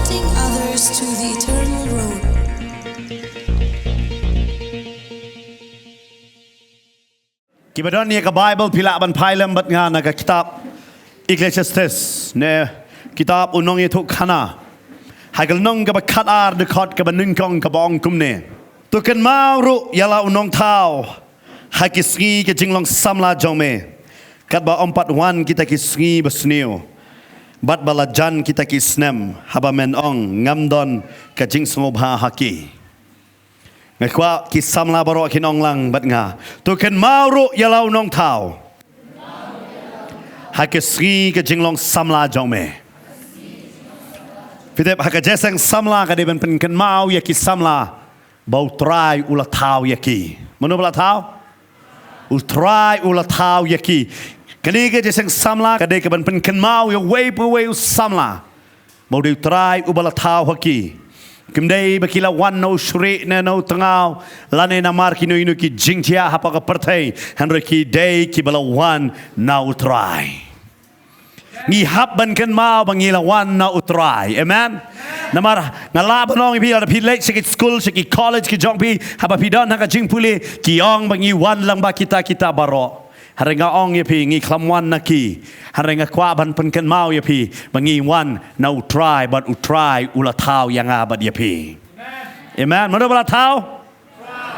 pointing others to the eternal road. Kibadan ni ka Bible pila ban phailam bat nga na ka kitab Ecclesiastes ne kitab unong itu khana hagal nong ka bakhat ar de khot ka banung kong ka bong kum ne tu kan mau ru yala unong thau hakisngi ka jinglong samla jome kat ba ompat wan kita kisngi basneo bat balajan kita kisnem haba men ong ngamdon ka jing sngobha haki ngakwa kisamla baro kinong lang bat nga tu kan mauru yalau nong tau hakisri ke jinglong samla jome fitep hakajeseng samla ka deben pen kan mau ya kisamla bau trai ula tau yaki mano bala tau utrai ula tau yaki kani ke jeseng samla ka de ke pen kan mau ya wei samla bau de trai ubala tau haki Kimdei bakila wan no shri na no tangau lane na mar kino inu ki jingtia hapa ka pertai hanre ki day ki bala wan na utrai ngi hap ban kan mau bangila wan na utrai amen namar ngala banong pi ada pi late sikit school sikit college ki jong pi hapa pi don haka jing puli ki ong bangi wan lang ba kita baro harenga ong ye pi ngi klam wan na ki harenga kwa ban pen kan mau ye pi bangi wan na utrai but utrai ula tau yang abad ye pi amen mana bala tau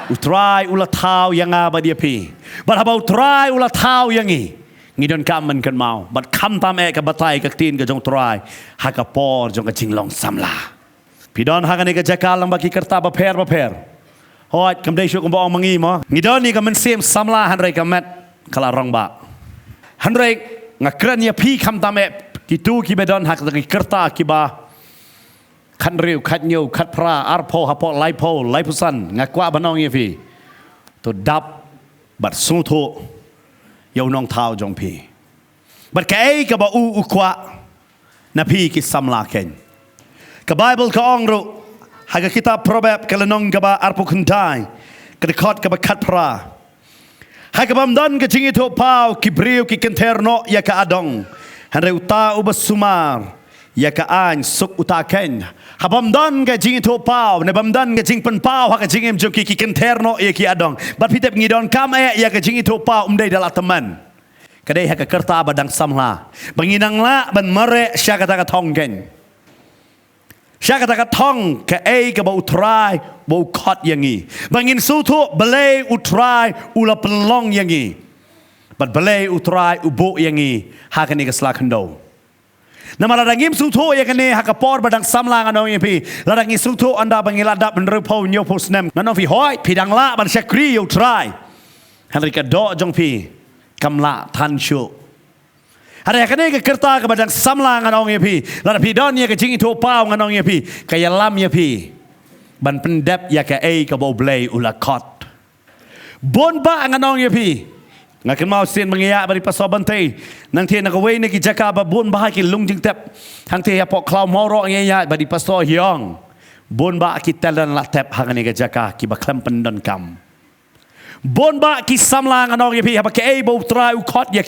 utrai ula tau yang abad ye pi but haba utrai ula tau yang ngi don kam man kan mau but kam tam e ka batai ka tin ka jong trai haka por jong ka jinglong samla pi don haka ni ka jakal lang baki kerta ba per hoi kam dei shu kam bong mangi mo ngi don ni ka man sim samla han rei ka met kala rong ba hanrek ngakran ya pi kham tame kitu ki bedon hak ki kerta ki ba khan riu khat nyu khat pra arpo hapo lai pusan ngakwa banong ye pi to dap bat su tho yo nong thau jong pi bat kai ka ba u kwa na pi ki samla ken ka bible ka ong ru hak kitab proverb kala nong ka ba arpo kuntai ka khot ka ba khat pra Hakabam dan ke jingi to pau kibriu ki kenterno ya ka adong hanre uta ubasumar ya ka an suk uta ken habam dan ke jingi to pau ne bam dan ke jing pen pau ha ka jingem joki ki kenterno ya ki adong bat pitep ngidon kam ya ka jingi to pau umdai dala teman kadai ha ka kerta badang samla banginang la ban mare sya kata ka thong ken sya kata ka thong ka ka bau trai bau khot yangi bangin sutu belai utrai ula pelong yangi but belai utrai ubo yangi hakani ka slakando namara dangim sutu yakani hakapor badang samlang ano yapi ladangi sutu anda bangila dap benrupo nyopo snem nano fi hoi pidang la ban syakri utrai hanri ka do jong pi kamla tan shu Hari kene ke kerta ke badang samlang anong ye pi la pi don ye ke jingi to pau anong ye pi kaya lam ye pi ban pendap ya ke ka bo blay ula kot bon ba anong ye pi ngaken mau sin mengia bari paso bante nang tie na we ne ki jaka ba bon ba ki lung jing tep hang tie ya pok klau moro nge ya bari paso hiong bon ba ki talan la tep hang ne ke jaka ki ba klem pendon kam bon ba ki samlang anong ye pi ha ba ke bo trai u kot ye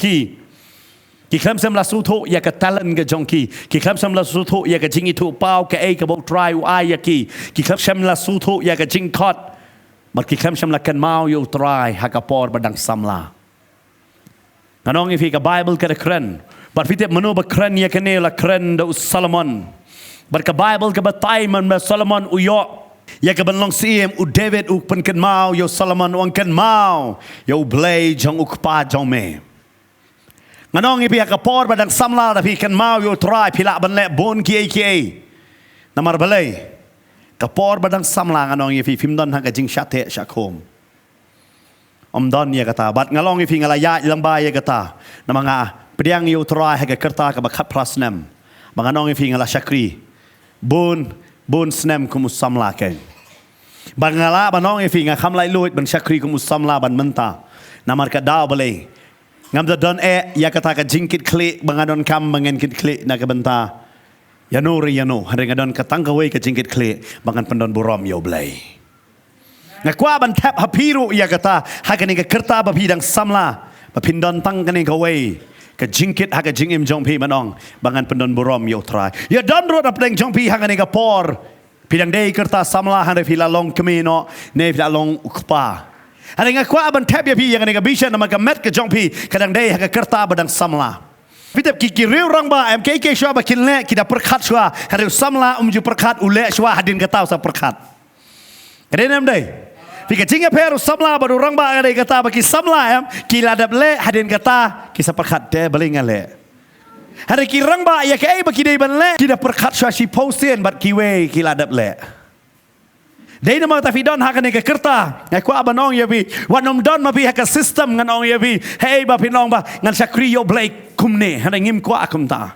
ki klem sem la suto ya ka talan ga jongki ki klem sem la suto ya ka jingi tu pau ka ka bo try u ai ya ki klem sem la suto ya ka jing kot mat ki klem sem la kan mau yo try ha ka por badang samla kanong ifi ka bible ka kren but fitep mano ba kren ya ka ne la kren do Solomon but ka bible ka ba tai man ba Solomon u yo ya ka ban long sim u David u pen kan mau yo Solomon u kan mau yo blay jong u pa jong me Nganong ipi kapor badang samla tapi kan mau yo try pila ban le bon ki namar balai kapor badang samla nganong ipi fimdon ha ka jing shate shakom don ya kata bat ngalong ipi ngalaya ilang ba ya kata namanga pediang yo try ha ka kerta ka bakhat prasnem banganong ipi ngala shakri bon snem kumus samla ken bangala banong ipi ngakam lai luit ban shakri kumus samla ban menta namar ka daw balai ngam da don ya kata ka jingkit klik bangadon kam bangen kit klik na ka benta yano hari ngadon ka tangkawe ka jingkit klik bangan pendon burom yo blay ngakwa ban tap hapiru ya kata hakani ka kerta ba bidang samla ba pindon tang kani ka we ke jingkit ha ke jingim jong pi manong bangan pendon borom yo try ya don rot apdeng jong pi ha ke por pidang dei kerta samla han fi la long kemino ne fi la long ukpa ada ngakwa ban tap ya pi yang ke bisha nama ke met ke jong pi kadang dei ha ke kerta badang samla Pitap kiki riu rang ba MKK shwa ba kinle kita perkat shwa hari samla umju perkat ule shwa hadin katau sa perkat. Kadang nam dai. Pika jinga peru samla baru rang ba ada kata bagi samla kila dap le hadin kata kisah perkat de balingan le. Hari ki rang ba ya ke bagi dai ban le kita perkat shwa si postin bat kiwe kila dap le. Dai nama ta fidon hakane ke kerta ya ku abanong ya bi wanom don ma bi hak system nganong ya bi hey ba pinong ba ngan sakri yo blake kumne hana ngim kwa akum ta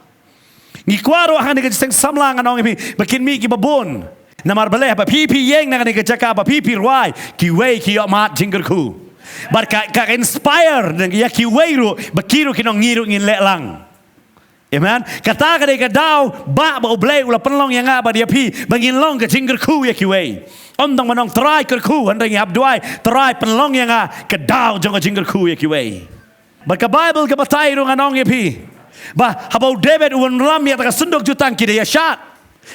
ngi kwa ro hana ke seng samla nganong ya bi bakin mi ki babon namar bale ba pi yeng na ke jaka ba pi rwai ki we ki yo mat jingger ku bar ka inspire ya ki we ro bakiru kinong ngiru ngin le lang Amen. Kata kadai kadau ba blay ula penlong yang apa dia pi bangin long ke jingger ku ya ki we dong manong try kerku handang hab duai try penlong yang kedau jong jingger ku ya kiwe ba ka bible ka batai ru nganong ya pi ba habau David un ram ya ta sundok jutang ki ya shat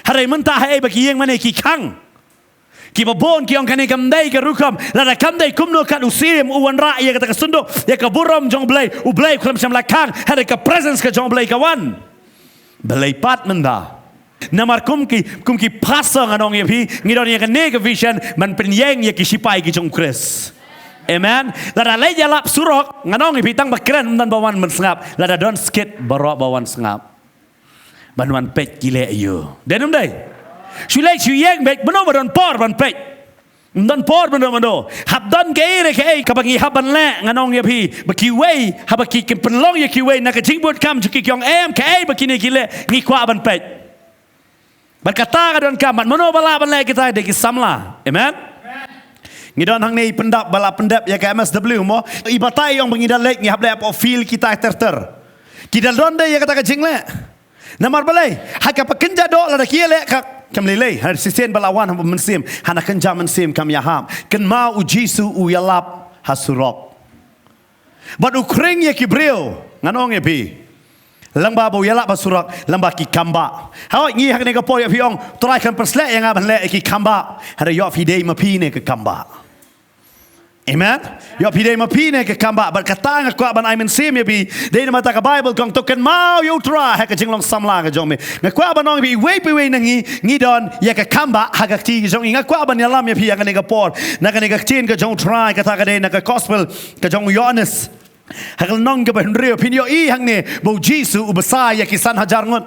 harai mentah hai ba ki yang mane ki kang ki babon ki ong kane kam dai ka rukam la da kam dai kumno kat usim uan ra ya ka sundok ya ka buram jong blay u blay klam sam la kang harai ka presence ka jong blay ka wan belai pat menda Namar kumki pasang anong ya pi ngidon ya kene ke vision man penyeng ya kisipai ki jong Chris. Amen. Lada leja lap surok nganong ya pi tang bakren dan bawan mensengap. Lada don skit barok bawan sengap. Banuan pek gile yo. Denum dai. Shulai shuyeng bek beno badon por ban pek. Don por beno. Hab don ke kabangi haban le nganong ya pi bakiwei habaki penlong ya kiwei na ka jingbut kam juki kyong ke bakini gile ngi kwa ban pek. Berkata kadon kamat mano bala ban kita de samla. Amen. Ngidon hang nei pendap bala pendap ya ke MSW mo ibatai yang bangida lek ni hab le feel kita terter. Kita donde ya kata ka jingle. Namar balai haka pekenja do la kia le ka kam lele har sisen balawan ham mensim hana kenja mensim kam yaham ken ma u jisu u yalap hasurok. Bad ukring ya kibril nganong ya pi. Lamba bau yalak basurak lamba ki kamba. Hau ngi hak ne ka poy piong try kan perslek yang aban le ki kamba. Hada yo fi dei mapi ne ke kamba. Amen. Yo fi dei mapi ne ke kamba but kata ngak ko ban I men sim ya bi dei na mata ka Bible kong token mau yo try hak jinglong samla ka jong me. Ngak ko ban ong bi we ngi don ya ka kamba hak ti jong ngak ko ban yalam ya pi hak ne ka por. Na ka ne ka tin ka jong try kata ka dei na ka gospel ka jong Yohanes Hakal nong ke bahndrio pinyo I hang ne bau Jisu ubasa ya kisan hajar ngot.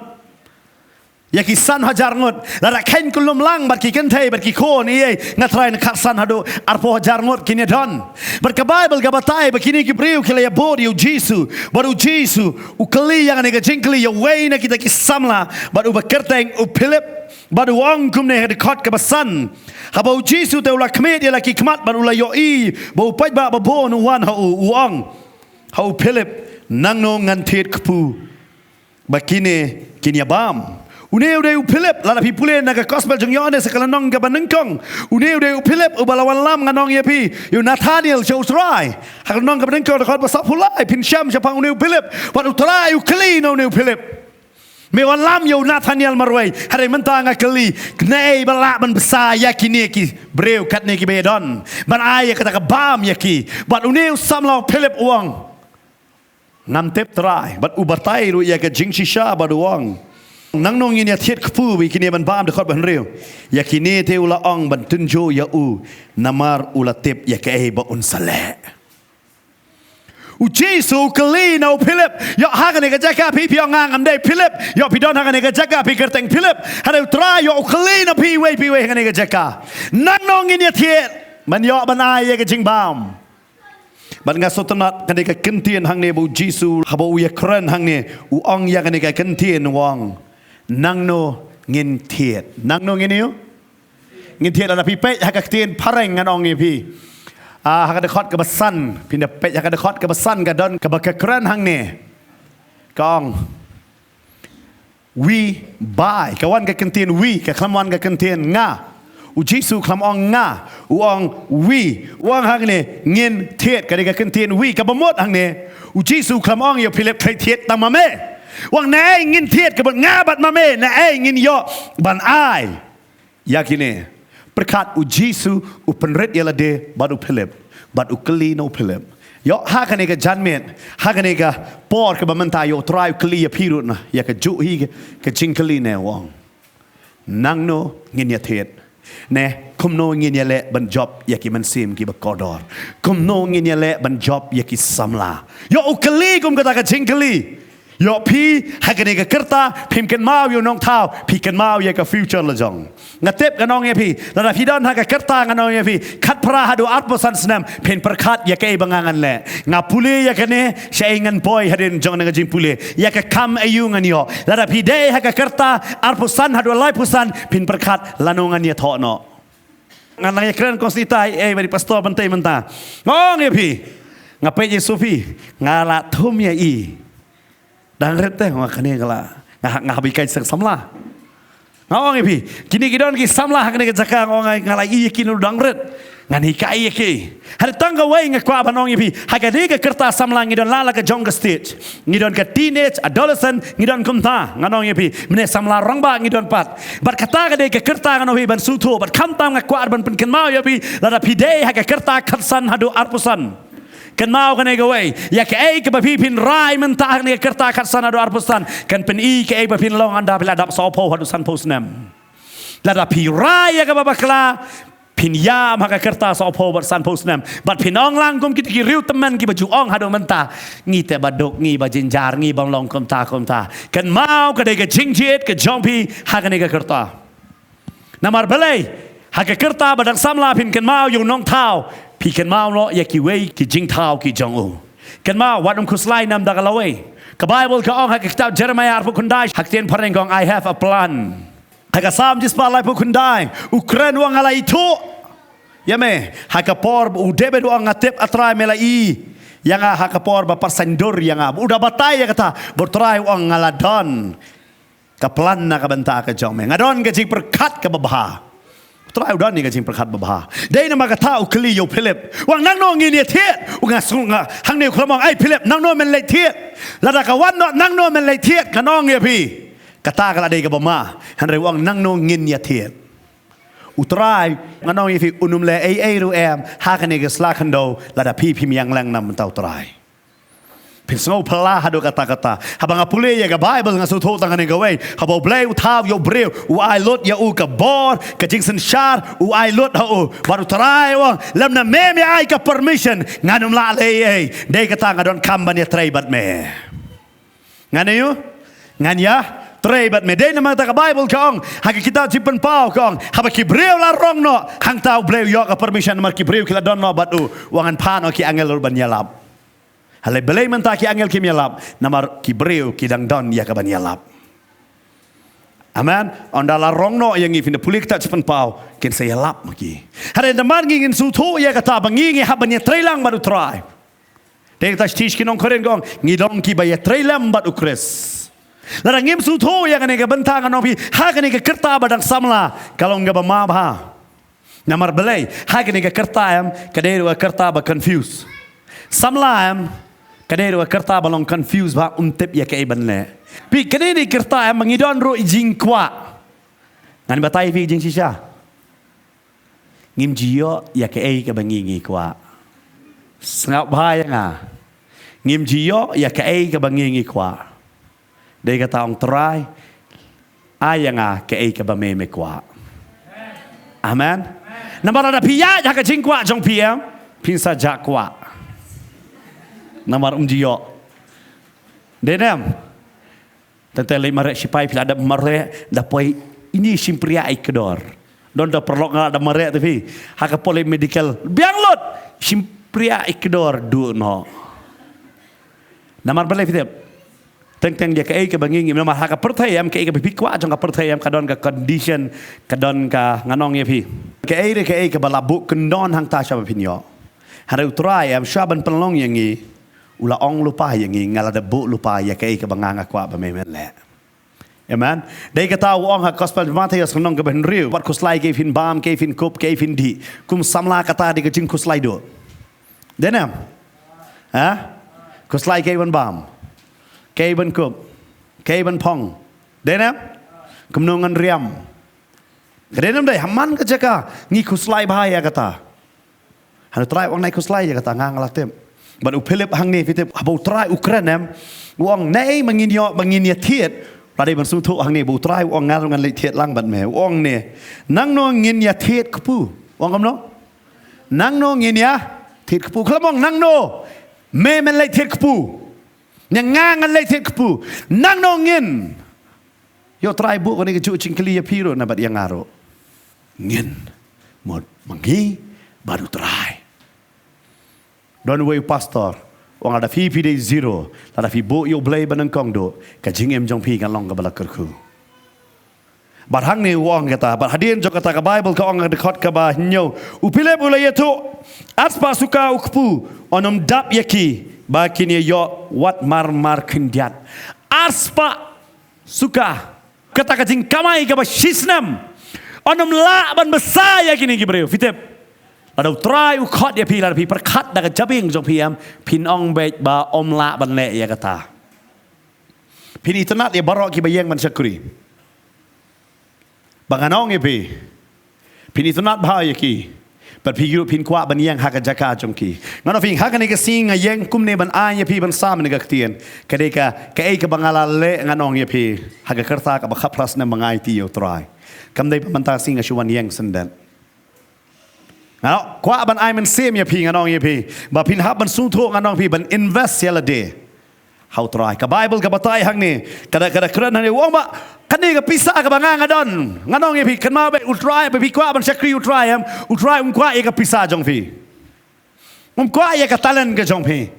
Ya kisan hajar ngot. Lara kain kulum lang bat ki kentei bat ki kon I ngatrai na katsan hadu arpo hajar ngot kini don. Bat ka Bible ka batai bakini ki priu kila ya bodi u Jisu. Baru Jisu u kali yang ne ka jingkli ya way na kita kisamla bat u bakerteng u Philip bat u ong kumne had kot ka basan. Habau Jisu te ula kmet ya laki kmat bat ula yo I bau paj ba babon u wan ha u ong. Hau Philip nang no ngantit kepu bakine kinyabam uneu deu Philip lala pi pule naga gospel jong Yohanes kalanong ka banengkong uneu deu Philip ubalawan lam nganong yapi yu Nathaniel Josrai hakanong ka banengkong dakot basap pulai pin syam syapang uneu Philip wat utrai u kli no uneu Philip mewan lam yu Nathaniel marwai hari mentang akali knei balak ban besar yakini ki breu katne ki bedon ban ay kata ka bam yaki bat uneu samlau Philip uang Nam tep try, but ubatai ru ya ke jing shisha baduang. Nang nong ini tiat kepu bi kini ban bam dekat ban riu. Ya kini te ula ong ban tunjo ya u namar ula tep ya ke ba unsale. U Jesu kali na Philip ya hagan ke jaka pi pi ngang am dei Philip ya pi don hagan ke jaka pi kerteng Philip hada try ya kali na pi we hagan ke jaka. Nang nong ini tiat man ya ban ai ya ke jing bam. Ban nga sotanat kani ka kentien hang ne bu Jisu habo ya kran hang ne u ong ya kani ka kentien wang nang no ngin tiet nang no ngin yo ngin tiet ala pi pe ha ka tien pareng ngan ong ye pi ha ka de khot ka basan pi ne pe ha ka de khot ka basan ka don ka ba ka kran hang ne kong we buy ka wan ka kentien we ka klamwan ka kentien nga uji su kelam ong nga uang wi uang hang ne ngin thiet ka de ka ken tien wi ka bamot hang ne uji su kelam ong yo philip khai thiet tam ma me uang na ngin thiet ka bat nga bat ma me na ngin yo ban ai yakine berkat uji su upenret yala de badu philip badu kli no philip yo hakane ka janmet hakane ka por ka bamanta yo try kli ya pirut na ya ka ju hi ka chinkli ne wong nang no ngin ya thiet ne kum no ngin ya le ban job ya ki man sim ki ba kodor kum no ngin ya le ban job ya ki samla yo ukli kum kata ka chinkli yo pi hakane ka kerta phim ken mau yo nong thao pi ken mau ya ka future la jong ngatep ka nong ya pi la pi don ha ka kerta ka nong ya pi khat pra hadu atposan snam pen perkhat ya ke bangangan le ngapule ya kane shaingan boy hadin jong na jing pule ya ka kam ayungan yo la pi de ha ka kerta atposan hadu lai pusan pen perkhat lanongan ya tho no ngan ya kren konstita bari pastor bantai menta ngong ya pi ngape Yesus pi ngala thum ya dan rete makane kala ngahabi kai samla ngawang ipi kini kidon ki samla hakne jaka ngongai ngalai kinu dangret ngani kai ki har tangga wai ngakwa banong ipi hakade ka kerta samla ngidon lala ka jong stage ngidon ka teenage adolescent ngidon kumta nganong ipi mene samla rangba ngidon pat bat kata ka de ka kerta ngano hi ban sutu bat kamtam ngakwa ban pen mau yapi lada pide haka kerta khatsan hadu arpusan kan mau kan egawai ya ke ke bapi pin rai mentah ni kerta kat sana do arpustan kan pen ke bapi long anda bila dap sopo hadu san posnem lada pi rai ya ke babakla pin ya maka kerta sopo ber san posnem bat pin ong lang kum kit ki riu teman ki baju ong hadu mentah ngi te badok ngi bajinjar ngi bang long kum ta kan mau ke de ke jingjet ke jompi ha kan ke kerta namar belai ha ke kerta badang samla pin kan mau yung nong tau pi kan mau lo ya ki wei ki jing tau ki jong u kan mau wadum kuslai nam da galawai ka bible ka ong ha ka kitab jeremiah pu kundai hak tien pareng gong I have a plan ha ka sam jis pa lai pu kundai ukren wang ala itu ya me ha ka por u debe do ngatep atrai mela yang ha ka por ba pasandur yang udah batai ya kata bertrai wang ala don ka plan na ka banta ka jong me ngadon ka jing perkat ka babha trai udah ni ka jing perkat babha dei na makata ukli yo philip wang nang no ngi ni thiet unga sunga hang ne khlamong ai philip nang no men lai thiet la da ka wan no nang no men lai thiet ka nong ye pi kata ka dei ka bama han re wang nang no ngin ya thiet utrai nganong ye pi unum le ai ru em ha ka ne ka sla khando la da pi phim yang lang nam tau trai Pisau pelah hadu kata-kata. Habang apule ya ke Bible ngasuh tahu tangan yang gawe. Habang blay utaw yo breu. Uai lot ya u ke bor ke jingsen shar. Uai lot hau baru terai wang. Lemna meme ai ke permission nganum la le. Dei kata ngadon kamban ya trai bat me. Nganayu? Nganya? Trai bat me. Dei nama kata ke Bible kong. Hagi kita jipen pau kong. Habang kibreu la rong no. Hang tahu breu yo ke permission mar kibreu kila don no batu. Wangan pan o ki angel urban yalap. Halai belai mentaki angel kim yalap namar kibreu kidang don ya kaban yalap. Amen. Ondala rongno yang ngifin pulik tak cepen pau ken saya yalap maki. Hari damar ngingin sutu ya kata bangingi habanya trailang baru try. Dek tak stish kinong keren gong ngidong ki baya trailam baru kres. Lara ngim sutu ya kane ke bentangan nopi ha kane ke kerta badang samla kalau enggak bamabha. Namar belai ha kane ke kerta am kaderu kerta ba confuse. Samla am kadai dua kerta balong confused ba untip ya ke iban le. Pi kadai di kerta yang mengidon ro jing kwa. Ngan batai fi jing sisa. Ngim jio ya ke bangingi kwa. Sengap bahaya nga. Ngim jio ya ke bangingi kwa. Dei kata ong terai aya nga ke bameme kwa. Amen. Namar ada pia ya ke jing kwa jong pia pinsa jak kwa. Namar jio. Denem. Tante lei marek sipai pila ada marek dapoi ini simpria ikedor. Don da perlok ngala ada marek tapi haka pole medical biang lot simpria ikedor du no. Namar balai fitep. Teng dia ke bangingi namar haka pertayam ke bipikwa jong ka pertayam kadon ka condition kadon ka nganong ye pi. Ke balabuk kendon hang ta sya pinyo. Hari utrai am syaban pelong yang ula ong lupa yang ngala da bu lupa ya ke banganga kwa ba memen le Amen. Dei kata uang hak gospel Matius kenong ke benriu. Wat kuslai ke fin bam ke fin kup ke fin di. Kum samla kata di kejing kuslai do. Denam. Ha? Kuslai ke ban bam. Ke ban kup. Ke ban pong. Denam. Kumnongan riam. Kedenam dei haman ke jaka ngi kuslai bahaya kata. Hanu try uang naik kuslai je kata ngang latem. But upilip hang ni fitip abau try Ukrainem. Uang nei menginia tiet. Pada iban suntuk hang ni bu try uang ngal ngan leit tiet lang bat me. Uang ni nang no nginia tiet kepu. Uang kam no? Nang no nginia tiet kepu. Kelamong nang no me men leit tiet kepu. Yang ngan leit tiet kepu. Nang no ngin. Yo try bu kan ni keju cingkeli ya piro na bat yang ngaro. Ngin mod mangi baru try. Don't wait pastor. Wang ada fi day zero, ada fi bo yo blay banang kong do, kajing em jong pi kan long kabala kerku. Barhang ni wang kata, bar hadin jong kata ke Bible ka ong dekat ke bah nyo. Upile bula yetu, aspa suka ukpu, onom dap yaki, ba kini yo wat mar kendiat. Aspa suka, kata kajing kamai ke bah shisnam, onom la ban besar yakini kibreu, fitep. Ada try ukot ya pi, ada pi perkat dah jabing jong piam, pin ong bej ba om la ban le ya kata. Pin itnat ya barok ki bayang man syakuri. Banganong ya pi. Pin itnat bahaya ki. But pi yup pin kwa ban yang hak jaka jong ki. Ngano pin hak ni ke sing yang kum ne ban a ya pi ban sam ne gaktian. Kadeka ka ei ke bangala le nganong ya pi. Hak kerta ka ba khapras na mangai ti yo try. Kam dai pamanta sing ashuan yang sendan. Now, kwa ban ai men sem ya pi nganong ya pi. Ba pin hab ban sung tho nganong pi ban invest ya la de. How try ka Bible ka batai hang ni. Kada kran ni wong ba kani ka pisa ka banga ngadon. Nganong ya pi kan ma be utrai ba pi kwa ban sakri utrai kwa e ka pisa jong pi. Kwa e ka talan ka jong pi.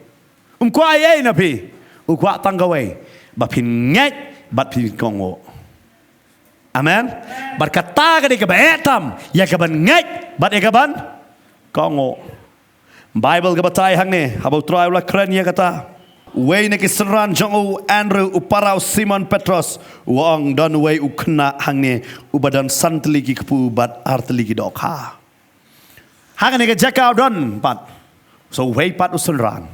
Kwa e na pi. Kwa tanggawe. Ba pin ngai bat pin kongo. Amen. Berkata ka di ka betam ya ka ban ngai bat e ka ban kongo. Bible ka batai hang ni habau try ulah keren ya kata. Wei ne kisran jong Andrew uparau Simon Petros wang dan wei ukna hang ni ubadan santli ki kepu bat artli ki dokha. Hang ni ka jakau don pat. So wei pat usunran.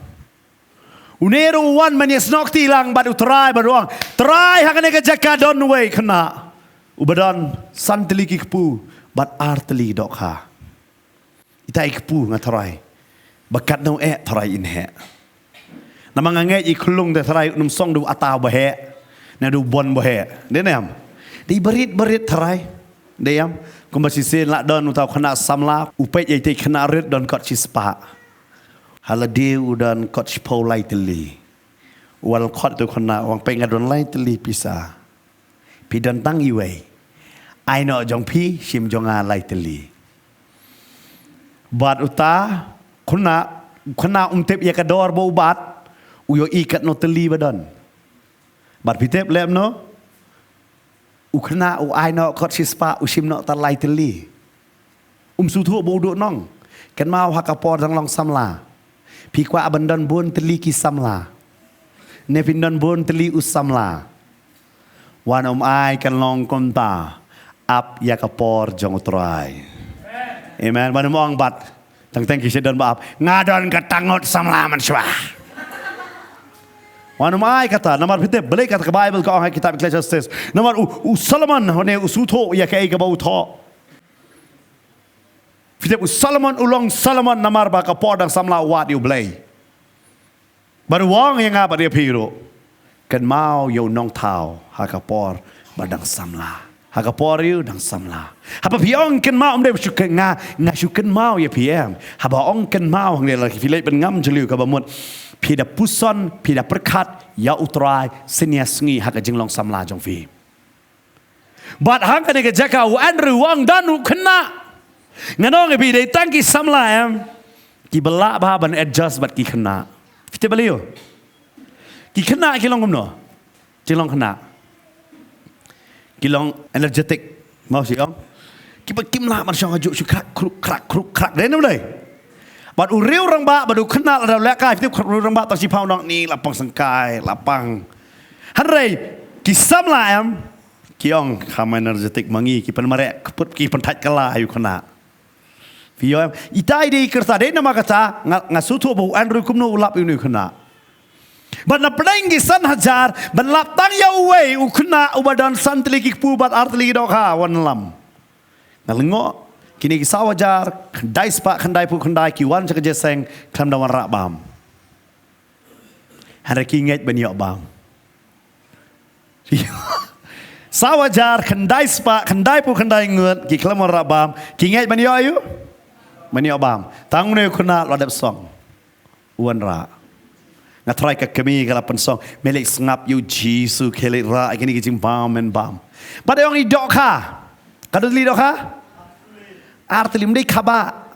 Uneru wan man yesnok tilang bat utrai baruang. Try hang ni ka jakau don wei kena. Ubadan santli ki kepu bat artli dokha. Ita ikpu ngatarai bakat no tarai inhe namang ngai iklung de tarai num song du ata bahe na du bon bahe denam di berit tarai deyam kumbasi sen la don utau khana samla upet ye te khana red don kot chispa halade udan kot chpo lai teli wal kot tu khana wang pe ngadon lai teli pisa pidan tang iwe ai no jong pi sim jonga lai teli bat uta kuna tep ya kador bo bat uyo ikat no teli badan bat pitep lem no ukna u ai no kot sispa usim no talai teli suthu bo do nong kan mau hakapor dang long samla pi kwa abandan bon teli ki samla ne pindan bon teli usamla wan ai kan long konta ap ya kapor jong try. Amen. Mana mo ang bat? Tang kisah dan maaf. Ngadon ketangot samlaman syah. Mana mai kata. Nomor kita balik kata ke Bible kau kitab Ecclesiastes. Nomor Solomon hone usuto ya kai ke bau tho. Kita Solomon ulong Solomon nomor ba ka podang samla wat you blay. Baru wang yang apa dia piro. Kan mau yo nong tau hakapor badang samla. Hakapor you dang samla. Haba piong kan mau mde syukan nga syukan mau ya pm. Haba ong kan mau hang lagi filai ben ngam jeliu ka bamut. Pida puson, pida perkat ya utrai senia sngi haka jinglong samla jong fi. Bat hang kan ke jaka Andrew wang danu kena. Nganong bi dei tangki samla em. Ki belak ba ban adjust bat ki kena. Fite beliau. Ki kena ki long kumno. Jinglong kena. Kilong energetik mau sih om kita kimlah macam ajuk syukrak kruk krak deh nulai bad uriu orang ba badu kenal ada lekai itu orang ba tasi pau nong ni lapang sengkai lapang hanrei kisam lah em kiong kama energetik mangi ki penmarek keput ki pentat kala ayu kena Fiyo itai di kerta de nama kata ngasutu bu Andrew kumno ulap ini kena Bana pedang gisan hajar ban lap tang ya uwe ukna ubadan santli ki pubat artli doka wan lam ngalengo kini ki sawajar khandai spa khandai pu khandai ki wan cak jeseng klam dawan rak bam hara ki nget ban yok bam sawajar khandai spa khandai pu khandai ngut ki klam rak bam ki nget ban yok ayu ban yok bam tang ne kuna ladap song wan rak Ngatrai ke kami kalau pensong melek sengap you Jisu kelek ra kini kijing bam men bam. Pada yang idok ka. Kadut li dok ka? Artelim dei khaba.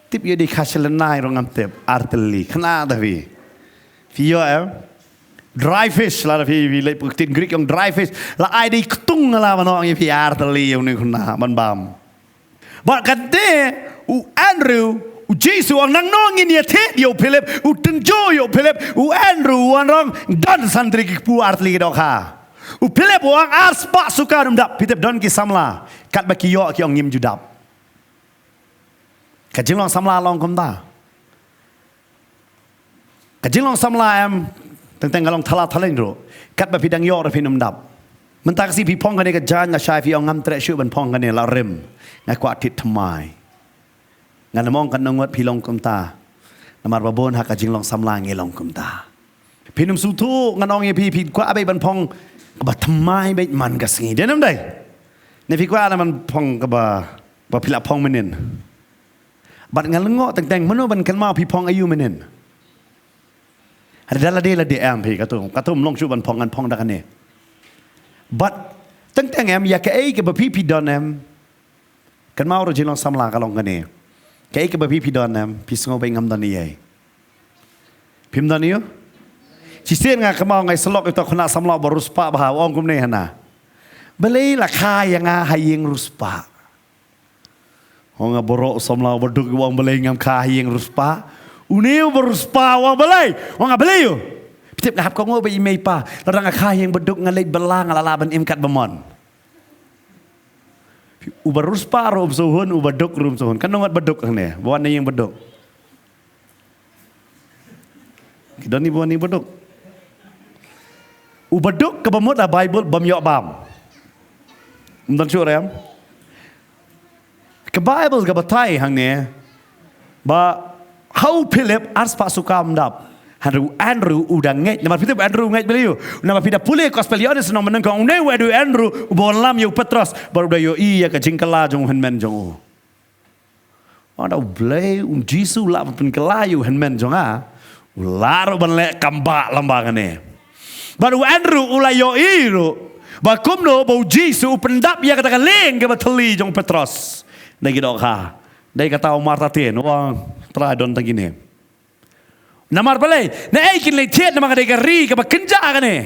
Tip yo di khaslenai rongam tip arteli. Kena tapi. Fio dry fish lah tapi vi lek tin Greek yang dry fish. La ai dei ketung lah manong ye pi arteli yang ni kuna man bam. Ba kade u Andrew Jisu ang nangnongin ya te yo Philip u tenjo yo Philip u Andrew ang dan santri ki pu artli dok ha u Philip ang arspa suka dap pitep don ki samla kat ba ki yo ki ong ngim judap ka jinglong samla long kom ta ka jinglong samla em teng galong thala thaleng ro kat ba pidang yo ra pinum dap mentak si pi pong kan ka jan na shai fi ong ngam tre shu ban pong kan la rim na kwa tit thamai Ngan namong kan nangot pilong kumta. Namar babon haka jinglong samlang ngelong kumta. Pinum sutu nganong ye pi kwa abai ban pong ba thamai bai man ka singi. Denam dai. Ne pi kwa man pong ka ba pila pong menin. Bat ngalengo teng mano ban kan mau pi pong ayu menin. Ada dala de la de am pi katum long chu ban pong an pong da kan ne. Bat teng em ya ka ai ke ba pi don em. Kan mau ro jinglong samlang ka long kan ne. Kaya ke babi pidon nam pisngo bay ngam dani ay. Pim dani yo? Cisen nga kamao ngay selok ito kuna samlaw baruspa bahaw ong kumne hana. Balay la kaya nga haying ruspa. O nga borok samlaw bardug wang balay ngam kahaying ruspa. Uniyo baruspa wang balay. O nga balay yo. Pitip lahap ko ngo ba imay pa. Larang nga kahaying bardug nga lay balang alalaban imkat bamon. Ubar ruspa ro suhun ubaduk rum suhun kan nongat baduk ne buan yang baduk kita ni buan ni baduk ubaduk ke bamut Bible bam yok bam mdan sure am ke Bible ke batai hang ne ba how Philip ars pa sukam dap Andrew udang nget nama pitip Andrew nget beliau nama pida pule kospeliones nama nengkong ne wedu Andrew bolam yo Petros baru dah yo iya ke jingkala jong henmen jong ada blay Jisu la pen kelayu henmen jong laro ban le kamba lambangane baru Andrew ula yo iro bakum no bau Jisu pendap ya kata leng ke bateli jong Petros dai gidok ha dai kata Umar taten wang tradon tagine Namar balay, na ay kinlay tiet na mga degari kapag kenja ka ni.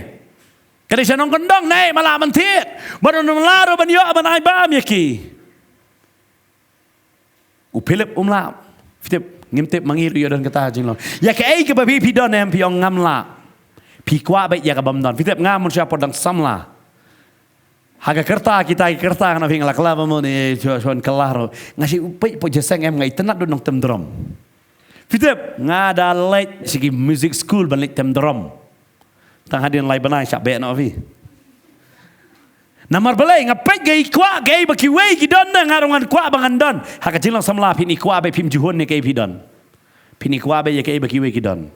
Kaya siya nung kondong na malaman tiet. Baru nung laro banyo aban ay bam yaki. Philip umla, Philip ngimtip mangiru yo dan kata jinglong. Ya kaya ay kababi pidon em piyong ngamla. Pikwa bay ya kabam don. Philip ngamun siya podang samla. Haga kerta kita kerta kana ping lakla mo ni chuan kalaro. Ngasi upay po jeseng em ngai tenat do nong temdrom. Fitep ngada late segi music school balik tem drum. Tang hadin lai banai syak be no vi. Namar balai ngapai gai kwa gai baki wei ki don ngarongan kwa bangan don. Haka jilang samla pini kwa be pim juhun ne kai pi don. Pini kwa be ye kai baki wei ki don.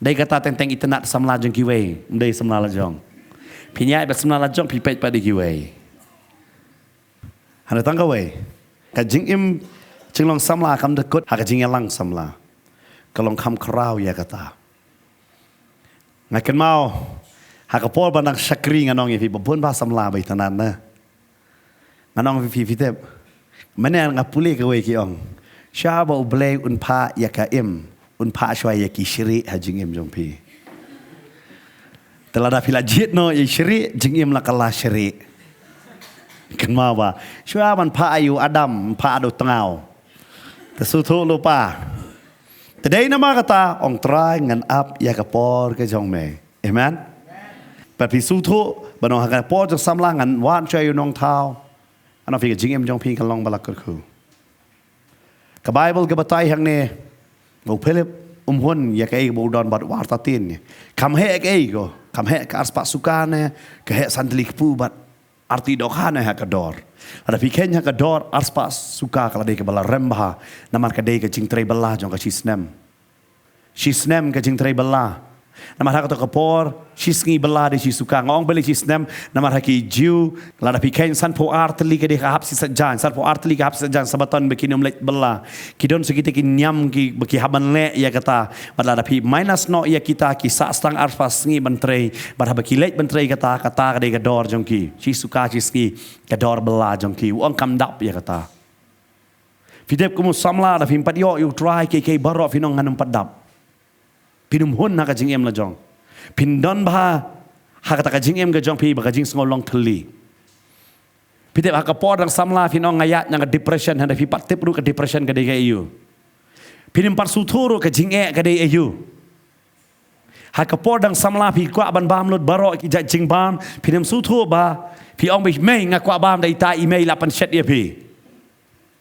Dai kata teng itenat samla jong ki wei, ndai samla la jong. Pinya be samla la jong pi pet pa di ki wei. Hana tang ka wei. Ka jing im jinglong samla kam dekut haka jing lang samla. Kalong kam kerau ya kata. Ngaken mau hakapol bandang syakri nganong ifi babon ba samla bai tanan na. Nganong ifi fitep. Mana ngapuli ke wei ki ong. Syaba ublay unpa ya ka im unpa shwa ya ki syiri hajing im jompi. Telada pila jit no ya syiri jing im la kala syiri. Ken mau ba. Sywa man pa ayu Adam pa adu tengau. Tesutu lupa. Today nama kata ong try ngan up ya kapor ke jong me. Amen. Tapi sutu Bano hakan po jong samlangan wan choy nong tao. Ano fi jing em jong pi kan long balak ku. Ka Bible ka batay hang ne. Mo Philip hun ya kai bo don bat warta tin. Kam he kai go. Kam he ka aspa sukane ka he sandlik pu bat arti dokhane ha ka dor. Ada fi Kenya ka dor aspa suka kala de ka bala remba namar ka de ka jing trei bala jong ka sisnem. Sisnem ka jing trei bala. Namar hak to kapor sisngi bela de suka ngong beli sisnem namar haki jiu lada pikain san po artli ke de hap si sajan san po artli ke hap sajan sabaton bekinom let bela kidon sekite ki nyam ki beki haban le ya kata lada pi minus no ya kita ki sa stang arfas ngi bantrei bar beki let bantrei kata ka de dor jongki si suka sisngi ke dor bela jongki uang kam dap ya kata fidep kumu samla da pimpat yo you try ke barok finong nganum padap Pinum hun nak jing em la jong. Pindon bah hak tak jing em ga jong pi ba jing sngol long thli. Pidep hak po dang samla pinong ngayat yang depression handa pi pat tip ru ka depression ka de ga eu. Pinim par suturu ka jing e ka de eu. Hak po dang samla pi kwa ban bam lut baro ki jing bam pinim sutu ba pi ong bi mei nga kwa bam dai ta email la pan chat dia pi.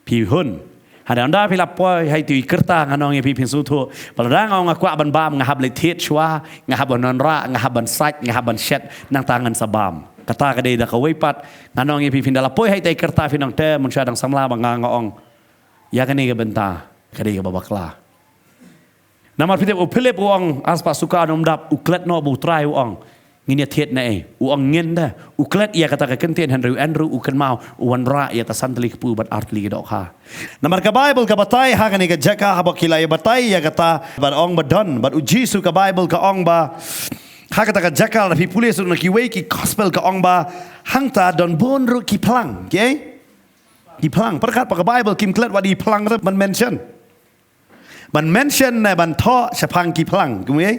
Pi hun Ada anda pila poi hai tu kerta nganong ye pipin sutu. Paladang ong akwa ban bam ngahab le tiet chwa, ngahab nonra, ngahab ban site, ngahab ban shet nang tangan sabam. Kata ka de da ka weipat nganong ye pipin dala poi hai tai kerta finong te mun syadang samla bang ngong. Ya kani ka benta, ka de ka babakla. Namar pitep u Philip uang aspa suka nom dap u klet no bu trai uang. Ngini tiet na uang ngin da u klet ia kata ka kentien Andrew u kan mau uan ra ia ta santli pu bat artli dok ha. Namar ka Bible ka batai ha kani ka jaka ha bakila ia batai ya kata bat ong badon bat u Jisu ka Bible ka ong ba ha kata ka jaka la pi pulis na ki we ki gospel ka ong ba hangta don bon ru ki plang ke ki plang perkat pa ka Bible kim klet wa di plang man mention na ban tho sapang ki plang kumui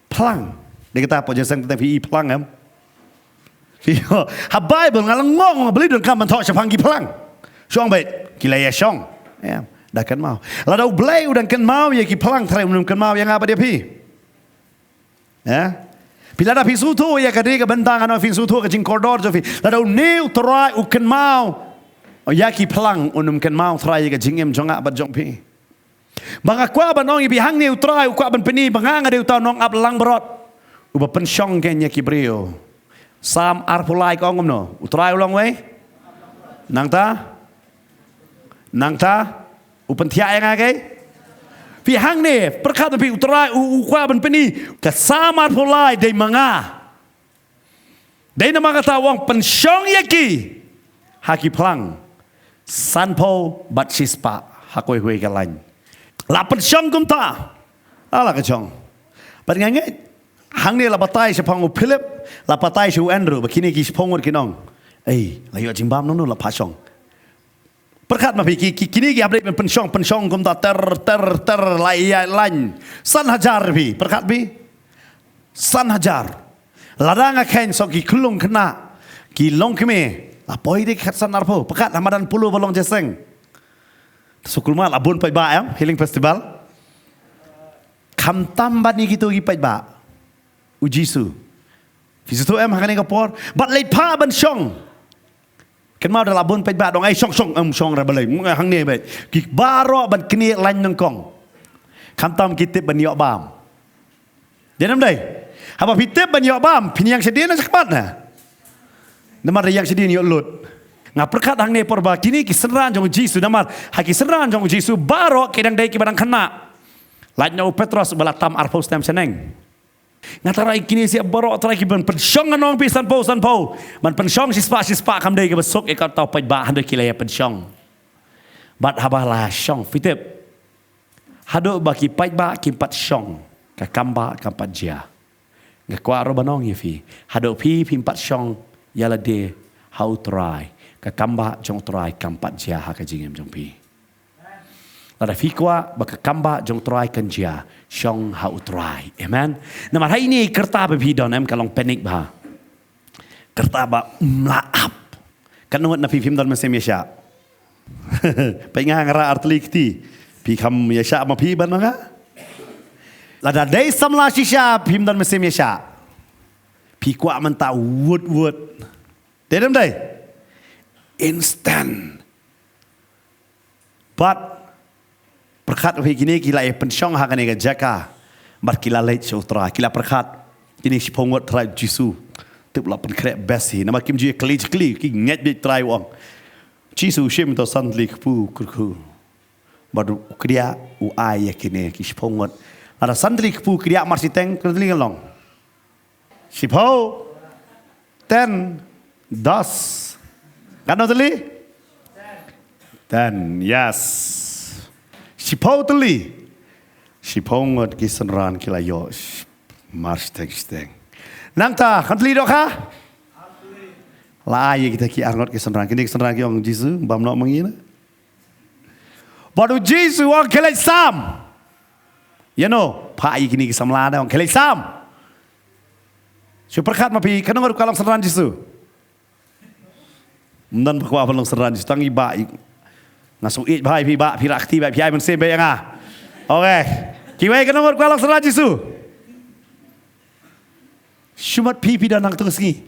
plang dia kata apa jasang kita pi pelang am. Ha Bible ngalang ngong beli don kam mentok sapang ki pelang. Syong bet kila ya syong. Ya, dah kan mau. Ladau blai udan kan mau ya ki pelang trai unum kan mau yang apa dia pi. Ya. Bila dah pi sutu ya kadi ke bentang ano pi sutu ke jing koridor jo pi. Ladau new trai u kan mau. O ya ki pelang unum kan mau trai ke jingem jonga bat jong pi. Bang akwa banong ibi hang new trai u kwa ban peni banganga de utau nong ap lang berot. Uba pensyong kenya kibrio. Sam arpulai kong no. Utrai ulang we. Nang ta. Upen tiak yang agai. Pi hang ne perkat pi utrai ukwa ban peni ke sam arpulai dei manga. Dei nama kata wong pensyong yaki. Haki plang. Sanpo bat sispa hakoi hui kalain. La pensyong kum ta. Ala kecong. Bat nganget. Hang ni la batai sepang u Philip, la batai su Andrew, begini ki sepong kinong. Layo jimbam nonu la pasong. Perkat ma ki kini ki update pensyong kum ta ter lai lain. San hajar bi, perkat bi. San hajar. Ladang akan so ki kulung kena. Ki long keme. La poi dik san arpo, perkat Ramadan 10 balong jeseng. Sukulma abun pai ba am, healing festival. Kam tambat ni gitu ki pai ba. Ujisu. Fisitu em hakani kapor. Bat leit pa ban syong. Kan mau dalam bun pet ba dong ai syong syong ra balai. Hang ne bet. Ki baro ban kini lain nang kong. Kam tam kitip ban yok bam. Janam dai. Haba pitip ban yok bam, piniang sedih na sakmat na. Namar yang sedih yok lut. Ngap perkat hang ne porba kini ki seran jong Jisu namar. Haki seran jong Jisu baro kedang dai ki barang kena. Lain nyau Petrus balatam arpos tam seneng. Ngatarai kini siap borok tarai ki ban pensyong anong pi san po man pensyong sispa kam dei ke besok e ka tau pai ba handoi kilaya pensyong bat habala syong fitip hado baki pai ba ki pat syong ka kamba kampat jia ngakwa ro banong ye fi hado pi pat syong yala de hau trai ka kamba jong trai kampat jia ha ka jingem jong pi Lada fikwa baka kamba jong try kanjia syong hau try. Amen. Nama hari ini kerta bebidon em kalong panik bah. Kerta ba mlaap. Kanungot na fifim don mesem yasha. Pengang ra artlik ti. Pi kam yasha ma pi ban manga. Lada day samla shisha pim don mesem yasha. pi kwa man ta wood dedam dai instant but perkat pi kini kila pensyong ha kani ga jaka bar kila leit sotra kila perkat kini si pongot try jisu tip la pen krep besi nama kim ji kli ki nget bi try wong jisu shim to sandli pu kurku baru kriya u ai kini ki si pongot ada sandli pu kriya mar si teng kli ngalong si po 10 das kan tali 10 yes si po tali si pongot ki sanran kila yo mar steng nang ta kan tali dok ha la ai kita ki arnot ki sanran ki ong jisu bam no mangina baru jisu ong kelai sam you know pa ai kini ki samla da ong kelai sam superkat ma pi kanong kalang sanran jisu nan pakwa palong sanran jisu tangi ba ngasu it bai pi ba pi rakti ba pi ai man sem ba yang ah okay kiwai kanong kalang sanran jisu shumat pi dan nang tu ski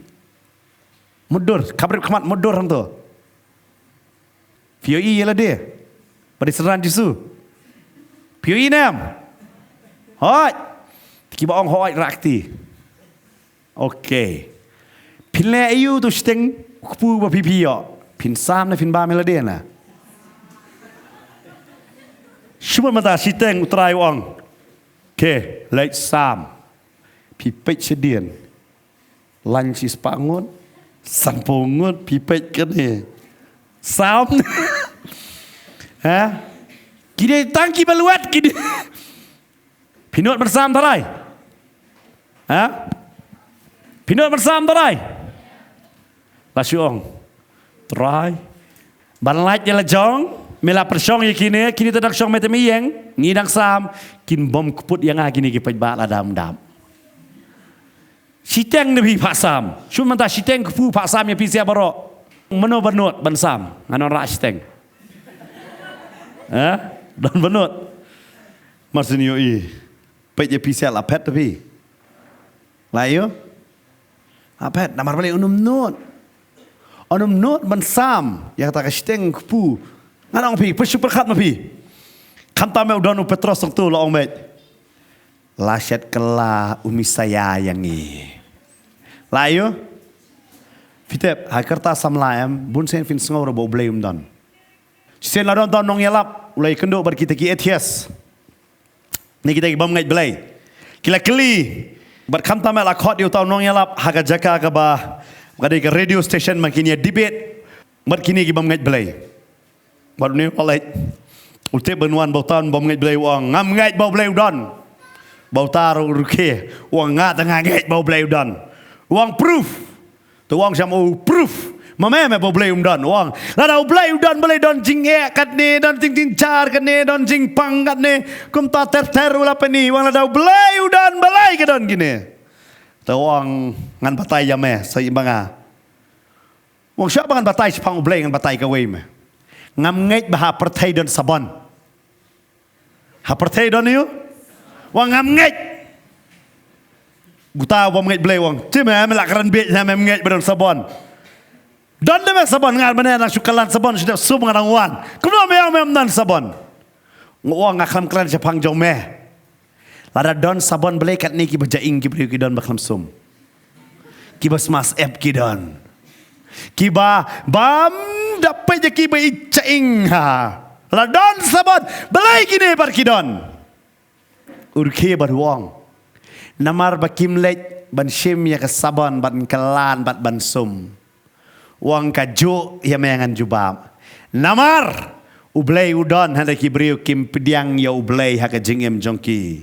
mudur kabrip khamat mudur hang tu pioi yela dia pada sanran jisu pioi nam hoi ki ba ong hoi rakti okay pinle ayu tu steng kupu ba pipi yo pin sam na pin ba melode na shumat mata siteng utrai wong okay leit sam pipet sedien lancis pangun sampungut pipet ke ni sam ha kini tangki baluat kini pinut bersam tarai ha pinut bersam tarai lasiong try banlait jela jong mela persyong yakini kini tadak syong metemi yang ngidang sam kin bom kuput yang kini ki paj ba la dam siteng nabi pak sam cuma ta siteng kupu pak sam ya pisia baro meno benut ban sam nganon ra siteng don benut maksudnya paj ya pisia la pet tapi layo apet namar balik unum not ban sam yang ta siteng kupu nganong pi super khat ma pi kanta me udon petros tu lo ong met lasyat kela umi saya yangi layo fitep hakarta samlaem bun sen fin sngo ro blame don sen la don nong yalap ulai kendo bar kita ki ets ni kita ki bam ngai blai kila kli bar kanta me la khot yu taw nong yalap haga jaka ka ba gadai ke radio station makinya debate bar kini ki bam ngai blai bar ni olai ulte benwan bautan bam ngai blai wang ngam ngai bau blai don bautar ruke wang ngat tengah ngai bau blai don wang proof tu wang sam proof mame me bau blai don wang la dau blai don blai don jing e kat ne don jing char kat ne don jing pang kat ne kum ta ter ula pani wang la dau blai don balai ke don gini tu wang ngan batai ya me seimbanga wang siapa ngan batai pang blai ngan batai ka wei me ngam ngai bah pertai don sabon ha pertai don yu wang ngam ngai guta wang ngai blai wang cime melak ran be na mem ngai badon sabon don de sabon ngal mana nak sukalan sabon sudah sum ngarang wan kuno mem nan sabon ngwang ngakam klan japang jong me lada don sabon blai kat ni ki bajaing ki bri ki don baklam sum ki bas mas ep ki don ki ba bam dapat je ki ba icaing ha la don sabon blai ki ne bar ki don urke bar wang namar bakim lej ban shim ya ke sabon ban kelan bat ban sum wang kaju ya mengan jubab namar ublay udon handa ki brio kim pediang ya ublay ha ka jingem jongki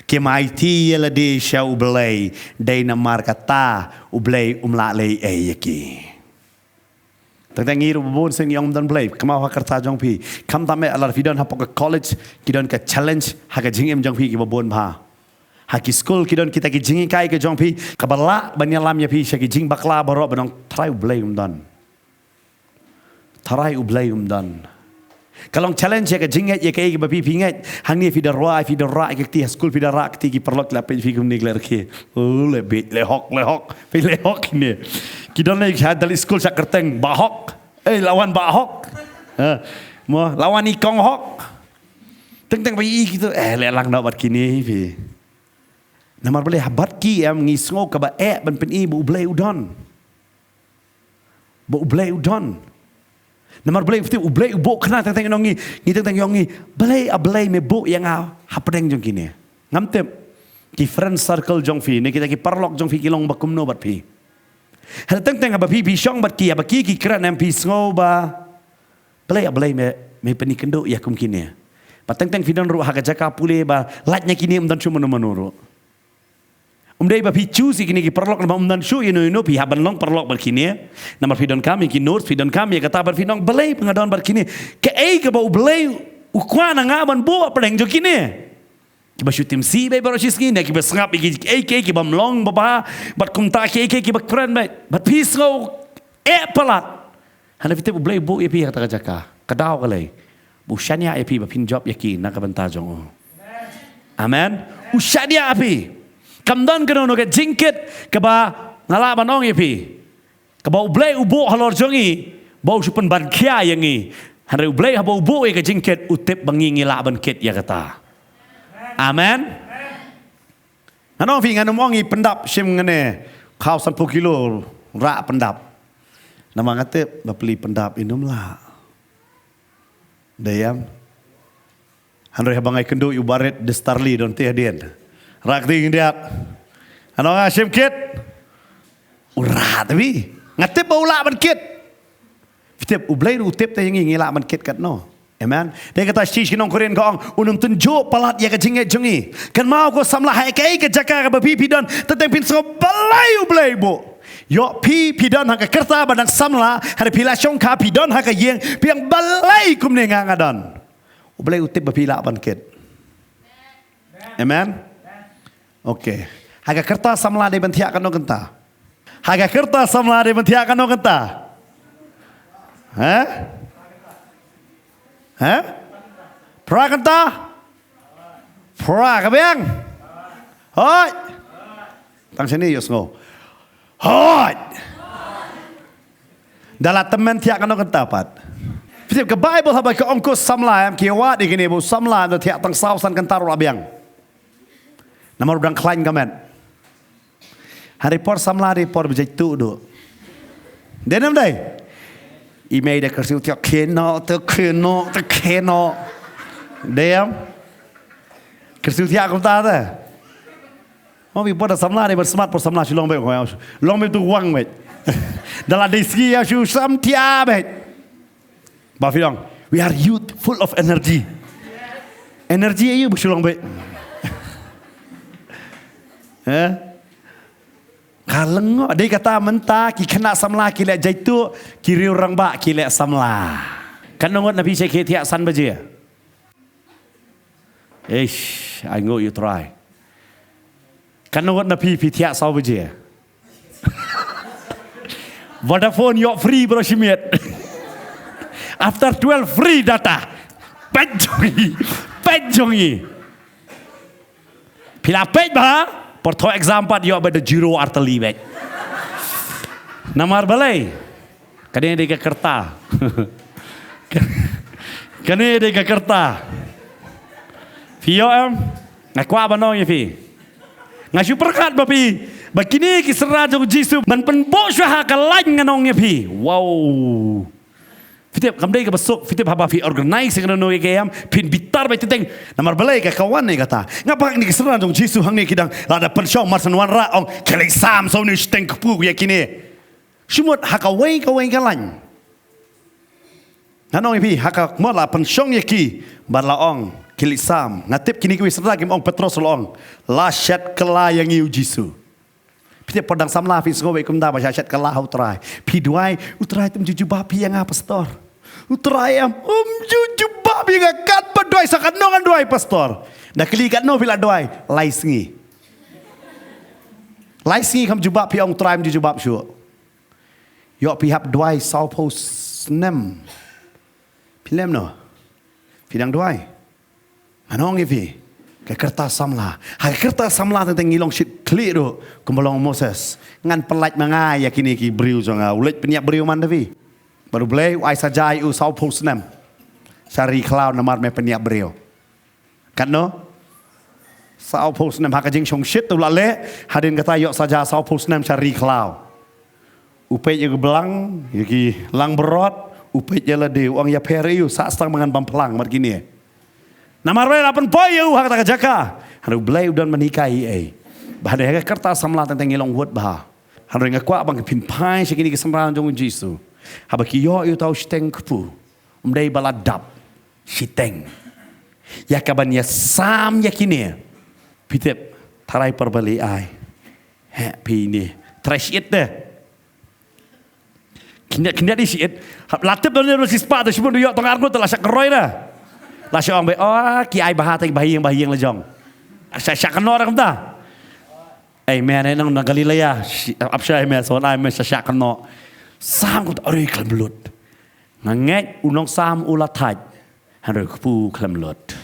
kim IT ya la de sha ublay dai namar kata ublay umla lei yaki tang ngiru bun sing yong dan blay kama ha karta jongpi kam tame alar vidon ha pok college kidon ka challenge ha ka jingem jongpi ki babon pha haki school kidon kita ki jingi kai ke jongpi kabala banyalam ya pi shaki jing bakla baro banong try blame dan tarai ublay dan Kalau challenge ya ke jinget ya ke babi pingat hang ni fida rai ke ti school fida rak ti ki perlok la pe fi kum ni klar ke le bit le hok pe le hok ni ki don le had dal school sak kerteng bahok lawan bahok mo lawan ikong hok teng bai gitu le lang nak bat kini fi namar boleh habat ki am ngisngo ka ba ban pen bu blai udon Namar boleh itu ublay ubok kena tentang nongi tentang yongi belai me bo yang hapdeng jong kini ngamtem ki friend circle jong fi ni kita ki parlok jong fi kilong bakum no bat pi hal tentang apa pi syong bat ki kran am pi sngo ba belai me penikendo ya kum kini pateng fidan ru haga jaka pule ba latnya kini dan cuma menuru Umdai ba picu si kini ki perlok nama umdan syu ino pi haban long perlok berkini nama fidon kami ki nur fidon kami kata bar finong belai pengadon berkini ke ke bau belai ukwana ngaban bo pedeng jo kini ki ba syutim si be baro siski ne ki ba sngap ki ba mlong ba bat kumta ki ba kren ba bat pis ngo pelat hana fitem belai bo pi kata jaka kadau kalai bu syania pi ba pin job yaki na ka bantajong amen usyania api Kamdan kena nak jingkit keba ngalak banong yepi, keba ublay ubo halor jongi, bau supen ban kia yangi, hari ublay haba ubo ke jingkit utip bangi ngilak ban kit ya kata, amen. Anong fi nganum ongi pendap sim ngene, kau 10 kilo rak pendap, nama ngate beli pendap inum lah, dayam, hari habangai kendo ubaret destarli don teh dien. Rak ting dia. Ano nga sim kit? Ura tapi ngatip ba ula man kit? Fitip ublay utip ta yang ngila man kit kat no. Amen. Dia kata sis kinong koren kong unum tunjuk palat ya ka jinget jungi. Kan mau ko samlah hai kai ka jaka ka bapi pidon teteng pin so balai ublay bo. Yo pidon haka kerta badang samla hari pila syong ka pidon haka yeng piang balai kum ne ngadon. Ublay utip ba pila man kit. Amen. Okey. Haga kerta samla de bentia kano genta. Haga kerta samla de bentia kano genta. Pra genta? Pra kabeng. Hoi. Tang sini yos ngo. Hoi. Dalam temen tiak kano genta pat. Fitip ke Bible habai ke ongkos samla am kiawat di gini bu samla de tiak tang sausan genta ro abiang. Nama udang klain kamen. Hari por samla hari por berjaya tu do. Denam dai. Email dah kerja tiap keno. Dem. Kerja tiap aku tak ada. Oh, por dah samla hari bersemat por samla si long bet. Long bet tu wang bet. Dalam diski ya su sam tiap bet. Bafilong. We are youth full of energy. Energy ayu bersulong bet. Kaleng dia kata mentah ki kena samla ki lek jaitu kiri orang bak ki lek samla. Kan nongot Nabi saya tiak san baje. I know you try. Kan nongot Nabi pi tiak sau baje. Vodafone yok free bro simit. After 12 free data. Pejongi. Pila pej bah. For example, you ada juro arteli baik. Namar balai. Kani dia kerta. Kani dia kerta. Fio am. Ngaku apa nong ya fi? Ngasu perkat bapi. Begini kisah jong Jisu. Man penbok syah kalain nganong ya fi. Wow. Fitip kamdai ke besok fitip haba fi organize dengan no ekam pin bitar bai teteng namar balai ka kawan ni kata ngapa ni keseran dong Jisu hang ni kidang lada pensyong marsan wan ra ong kelai sam so ni steng kepu ya kini semut haka wei kalan nanong pi haka mola pensyong ya ki barla ong kelai sam ngatip kini kuwi serta kim ong Petros ong la shat kala yang iu Jisu Piti podang samla fi ngowe kum da ba shat kala utrai pi duai utrai tem juju bapi yang pastor Utrayam, juju babi ngakat berdoai sakan nongan doai pastor. Dah kelikat no bila doai, laisengi kam jubab pi ong traim jubab syu. Yok pihap doai sau pos nem. Pilem no. Pidang doai. Manong ifi. Ke kertas samla. Hai kertas samla tentang ngilong shit clear do. Kumbalong Moses. Ngan pelat mangai yakini ki briu jonga. Ulet penyak briu man devi. Baru boleh ai sajai u sau pusnam. Sari cloud namar me penyak briu. Kan no? Sau pusnam haka jing chong shit tu lale. Hadin kata yok saja sau pusnam sari cloud. Upet yang belang, yaki lang berot. Upet je lah dia, orang ya periu, saat setang mangan bamplang, margini. Nama raya lapan poyu, hak tak jaka. Haru belai udan menikahi Bahada hak kertas samla tentang ngilong word bah. Haru ngak kuat bang pinpai sekini kesembahan jong Yesus. Haba kiyo yu tau siteng kepu. Umdai baladap siteng. Ya kaban ya sam yakini. Pitep tarai perbali ai. Happy ni. Trash it deh. Kena di siit. Latip tu ni si spa tu sebelum dia tengah argut tu lah syak keroi dah. Lah syak orang oh kiai bahat yang bahiyang lejong. Syak kena orang dah. Man nang Galilea. Apsya man so I man syak kena. Sam kut ori klam lut. Nganget unong sam ulat taj. Haru kepu klam lut.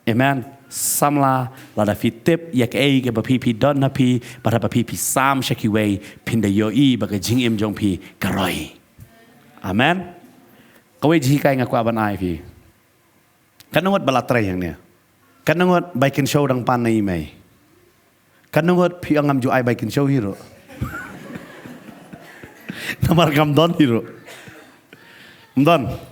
Amen. Samla lada fitip yak ke bapi don napi pada bapi sam shakiway pinda yoi baga jingim jong pi karoi. Amen. Kau ji kai ngaku aban ai pi. Kan ngot balatrai yang ni. Kan ngot baikin show dang pan nai mai. Kan ngot pi angam ju ai baikin show hero. Namar gam don hero. Don.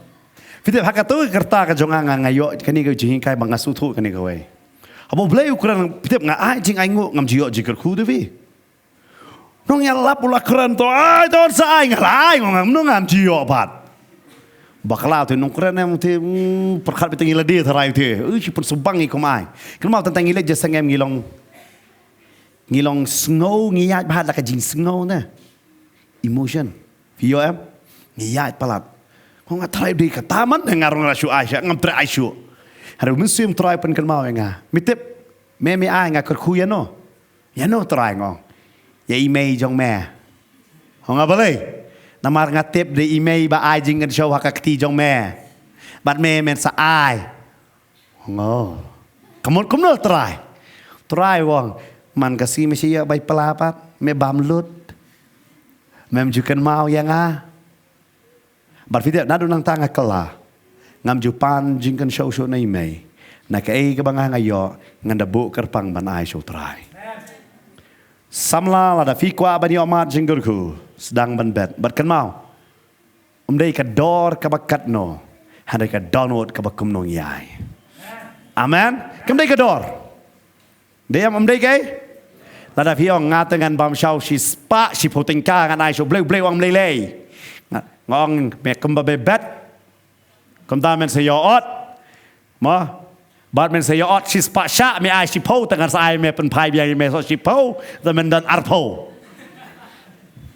Fitip hak tu kerta ka jonga ngayo kani ka jing kai bang asutu kani ka wei. Abo blai ukuran fitip nga ai jing ai ngo ngam jiyo jikar khu de vi. Nong ya lap ula kran to ai don sa ai ngalai ngam nong ngam jiyo pat. Bakla tu nong kran em te perkhat biteng ila dia tharai te. Si pun subang ikom ai. Kan mau tentang ila je sangem ngilong snow ngiyat bahat la ka jing snow na. Emotion. Vio em ngiyat palat. Kung atray di kataman ngarong rasyo Aisha ngam tra Aisha. Haru musim try pen kan mau nga. Mitip me ai nga kerkuya no. Ya no try ngong. Ya email jong me. Hong abalay. Namar nga tip de email ba ai jing kan show hakakti jong me. Bat me men sa ai. Hong Kamu try. Try wong. Man kasi masya bay palapat me bamlut. Mem jukan mau ya nga. Berfitip nado nang tanga kala ngam jupan jingkan show na imay na kay kabanga ngayo nganda bu kerpang banay show try samla lada fikwa bani omat jinggurku sedang benbet berkan mau umdai ka dor kabakat no handai ka download kabakum nong yai amen kamdai ka dor dia umdai kay lada fiong ngatengan bam show si spa si potingka ngan ai show bleu wang lelei ngong me kumba bebet kumda men se yoot ma bad men se yoot si spa sha me ai si po tangan sa ai me pen pai biang me so si po the men dan arpo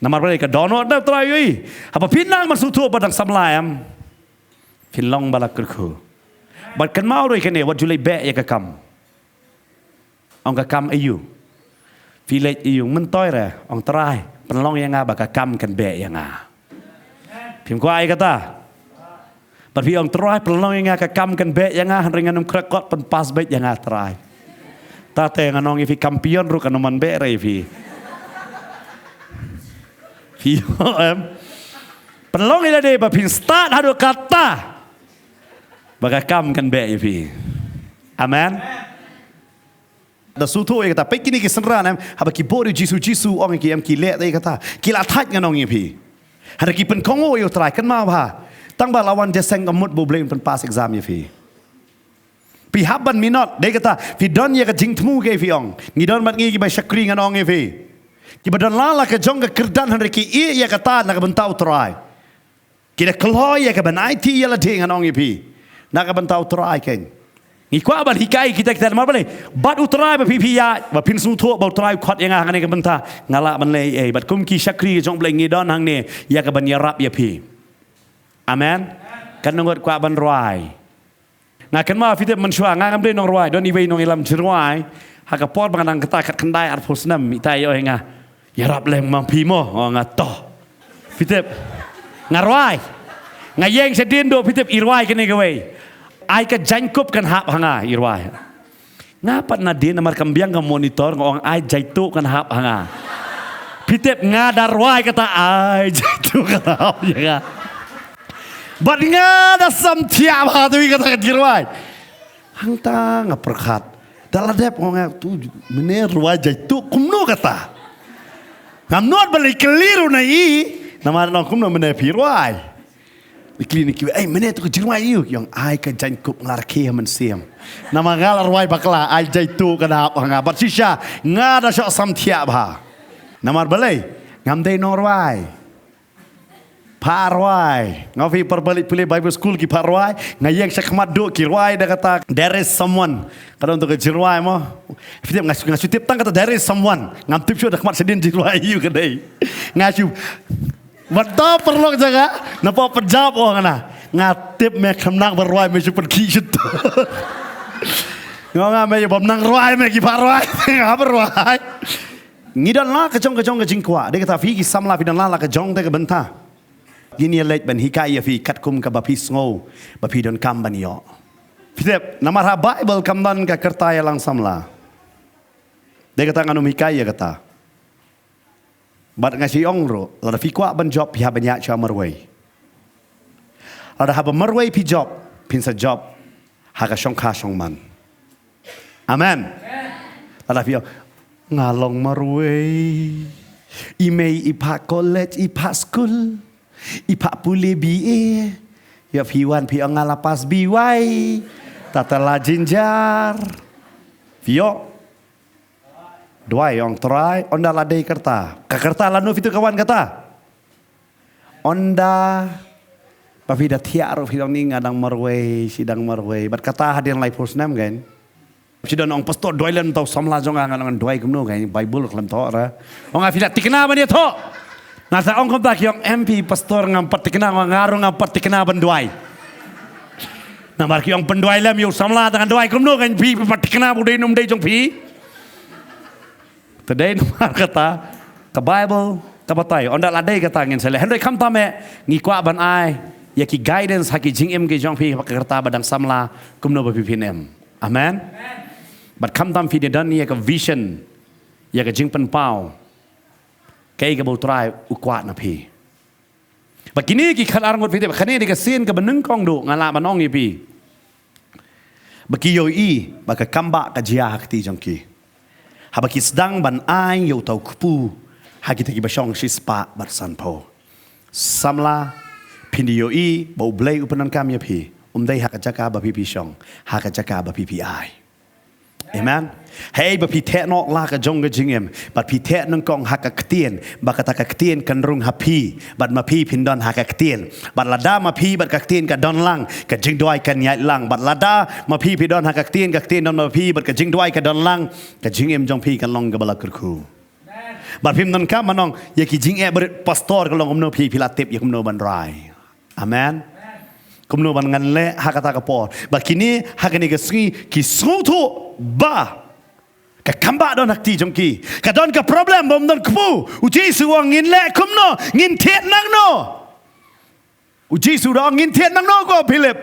namar bale ka dono na try yi apa pinang masutu badang samlayam pinlong balak kurku bad kan mau roi kene wat julai be ya ka kam ong ka kam ayu filet iyung men toy ra ong try penlong yang nga ba ka kam kan be yang nga Pim ko ai kata. Tapi orang terai pelong yang ngak kam kan bet yang ngah ringan krekot pen pas bet yang ngah terai. Tate nganong ifi kampion ru kanoman bet ifi. Fio pelong ila de bapin start hadu kata. Baga kam kan bet ifi. Amen. Da sutu kata pekini ki senran haba ki bori jisu orang ki am ki le kata. Kila thaj nganong ifi. Hari kipen kongo yo try kan mau ha. Tang ba lawan jeseng amut bo blame pen pas exam ye fi. Pi haban minot de kata fi don ye ka jing tmu ke fi ong. Ngi don mat ngi ki ba shakri ngan ong ye fi. Ki badan lala ka jong ka kerdan hari ki ye kata na ka bentau try. Ki da kloy ye ka ban IT ye la ding ngan ong ye fi. Na ka bentau try ken. Ngi kwa ban hikai kita mar bale. Bat utrai ba pi ya ba pin su thu ba utrai khot yang ngane ka benta ngala ban le bat kum ki shakri jong bleng ngi don hang ne ya ka ban yarap ya pi. Amen. Kan ngot kwa ban roi. Ngakan ma fitip menshua ngam de nong roi don iwe nong ilam jirwai ha ka pot bangang kata kat kendai ar posnam itai yo nga yarap leng mam pi mo ngato. Fitip ngarwai ngayeng sedin do fitip irwai kene gawe. ai ka jangkup kan hap hanga irwai ngapa na dia namar kambiang ka monitor ngong ai jaitu kan hap hanga pitep ngadar wai kata ai jaitu kan hap ya bat ngada sam tiap ha tu kata irwai hang ta ngaperkhat daladep ngong tu mener wai jaitu kumno kata ngamnot balik keliru na namar no kumno mener pirwai Klinik mana tu kejirmai you yang ai ka jangkup ngarke man siam. Nama ngalar wai bakla ai jaitu kana hanga bat sisha ngada sok sam tiap ha. Namar balai ngamdei norwai. Parwai. Ngafi perbalik pilih Bible school ki parwai ngayek sakmat do ki rwai dah kata there is someone. Kada untuk kejirmai mo. Fitip ngasu tip tang kata there is someone. Ngam tip syo dah kmat sedin jirmai you kadai. Ngasu Betul perlu jaga, napa pejawab orang na ngatip me kemnang berwai me super kisut. Nganga me bomnang ruai me kiparwai, ngapa berwai. Ngidan lah kejong kejing kuat. Dia kata fi samla fi dan lah kejong te kebenta. Gini lek ben hikai fi katkum ka bapi sngo, bapi don kam ban yo. Fitep nama Bible kamdan ka kerta lang samla. Dia kata nganu hikai ya kata. Bat ngasi ongro, lada fi kuat ban job pihak banyak cuma merway. Lada haba merway pi job, pinsa job, haka shongka shongman. Amen. Lada fi ngalong merway, imei ipak college, ipak school, ipak puli BA, ya fi wan pi ngalapas BY, tatala jinjar, Vio. Dua yang try, onda ladai kerta. Kerta lanu itu kawan kata. Onda, tapi dah tiar film ni ngadang marway, sidang marway. Bat kata hadian lai posnam kan. Sidang orang pastor dua len tau samla jong ngadang dua kumno kan. Bible kelam tau ra. Orang afila tikna ban dia tau. Ngasa orang kompak yang MP pastor ngampar tikna ngarung ngampar tikna ban dua. Nampak yang penduai lam yang samla dengan dua kumno kan. Pi tikna budai num dai jong pi. Today nomor kata ke Bible kapatai onda ladai kata ngin sele hendai kam tame ngikwa ban ai ya ki guidance haki jingem ke jong pi kerta badang samla kumno bapi pinem amen but kam tam fi dan ya ke vision ya ke jing pen pau kai ke try ukwa na pi bakini ki khalar ngot fi khane di ke sin ke beneng kong do ngala manong ni pi baki yo baka kamba ka jia hakti jong ki Habaki sedang ban ai yo tau kupu hagi tagi basong sispa barsan po samla pindi yo bau blai upanan kam ya pi dai haka jaka ba pi shong haka jaka ba pi ai amen hey ba pi te nok la ka jong ga jingem bat pi te nang kong haka ktien ba kata ka ktien kan rung hapi bat ma pi pindon haka ktien bat lada ma pi bat ka ktien ka don lang ka jing doi kan yai lang bat lada ma pi don haka ktien ka ktien don ma pi bat ka jing doi ka don lang ka jingem jong pi kan long ga bala kurku bat pim don ka manong ye ki jing ber pastor ka long omno pi pilatip ye kumno ban rai amen kumno ban ngan le haka ta ka por bat kini haka ni ga sgi ki sutu ba ka kamba don hakti jongki ka don ka problem bom don kpu uji suang ngin le kumno ngin thiet nang no uji su dong ngin thiet nang no ko philip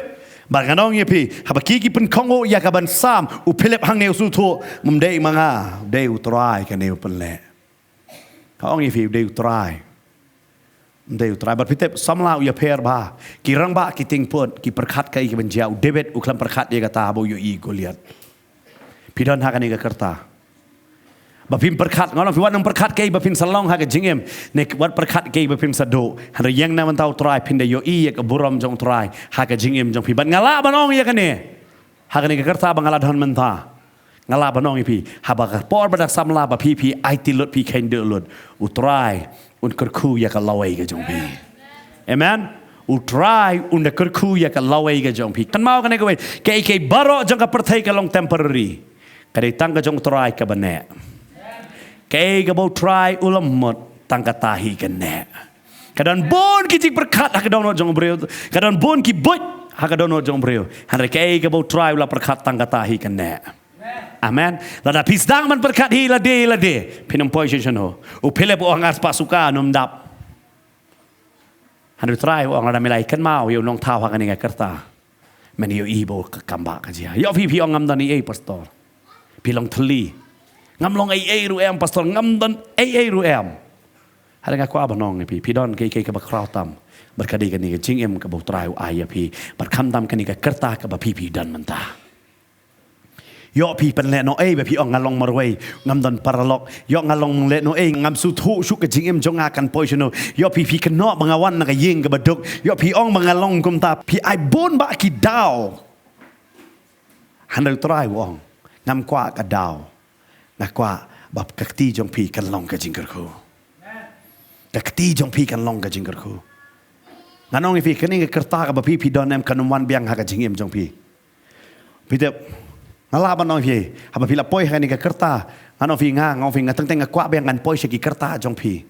ba kanong ye pi habaki ki pen kongo ya ka ban sam u philip hang neu su thu mum dei manga dei utrai ka neu pen le ka ong ye pi dei utrai dei utrai ba pitep samla u ya per ba ki rang ba ki ting pon ki perkhat kai ki ban jau david u klam perkhat ye ka ta bo yo i goliat pidon haka ni ka kerta bapim perkhat ngolong fi wan perkhat kai bapim salong haka jingem nek wat perkhat kai bapim sado har yang na man tau try pinda yo i ya ka buram jong try haka jingem jong pi ban ngala banong ya kane haka ni ka kerta bangala don man ta ngala banong i pi haba ka por badak samla ba pi pi it lut pi kain de lut u try un kerku ya ka lawai ka jong pi amen u try un de kerku ya ka lawai ka jong pi kan mau kane ko kai baro jong ka perthai ka long temporary kadai tang ka jong try ka bane kai ka bo try ulam mot tang ka tahi ka ne kadan bon ki tik perkhat ha ka don jong breu kadan bon ki boj ha ka don jong breu han kai ka bo try ula perkhat tang ka tahi ka ne amen lada pisdang man perkhat hi la de pinam position ho u philip o ngas pasuka nom dap han try o ngada milai kan mau yo nong thau ha ka ni ka kerta men yo ibo ka kamba ka dia yo pi ong ngam dan ai pastor pi long thli ngam long ai ru em pastor ngam dan ai ru em hal nga kwa banong pi don ke ka ba kraw tam berkadi kan ni jing em ka bo trai ai pi bar kham tam kan ni ka kerta ka ba pi dan manta yo pi pen le no ai ba pi ong ngalong marwei ngam dan paralok yo ngalong le no ai ngam su thu su ka jing em jonga kan poisono yo pi kan no bangawan na ka ying ka baduk yo pi ong mangalong kum ta pi ai bon ba ki dao handal trai wong ngam kwa ka dao na kwa bab kakti jong pi kan long ka jingker khu kakti jong pi kan long ka jingker khu nganong pi kan ni ka kerta ka ba pi don em kan wan biang ha ka jing em jong pi te ngalaban nong pi haba pila poi hani ka kerta ngano fi ngong fi ngateng teng kwa beng ngan poi segi kerta jong pi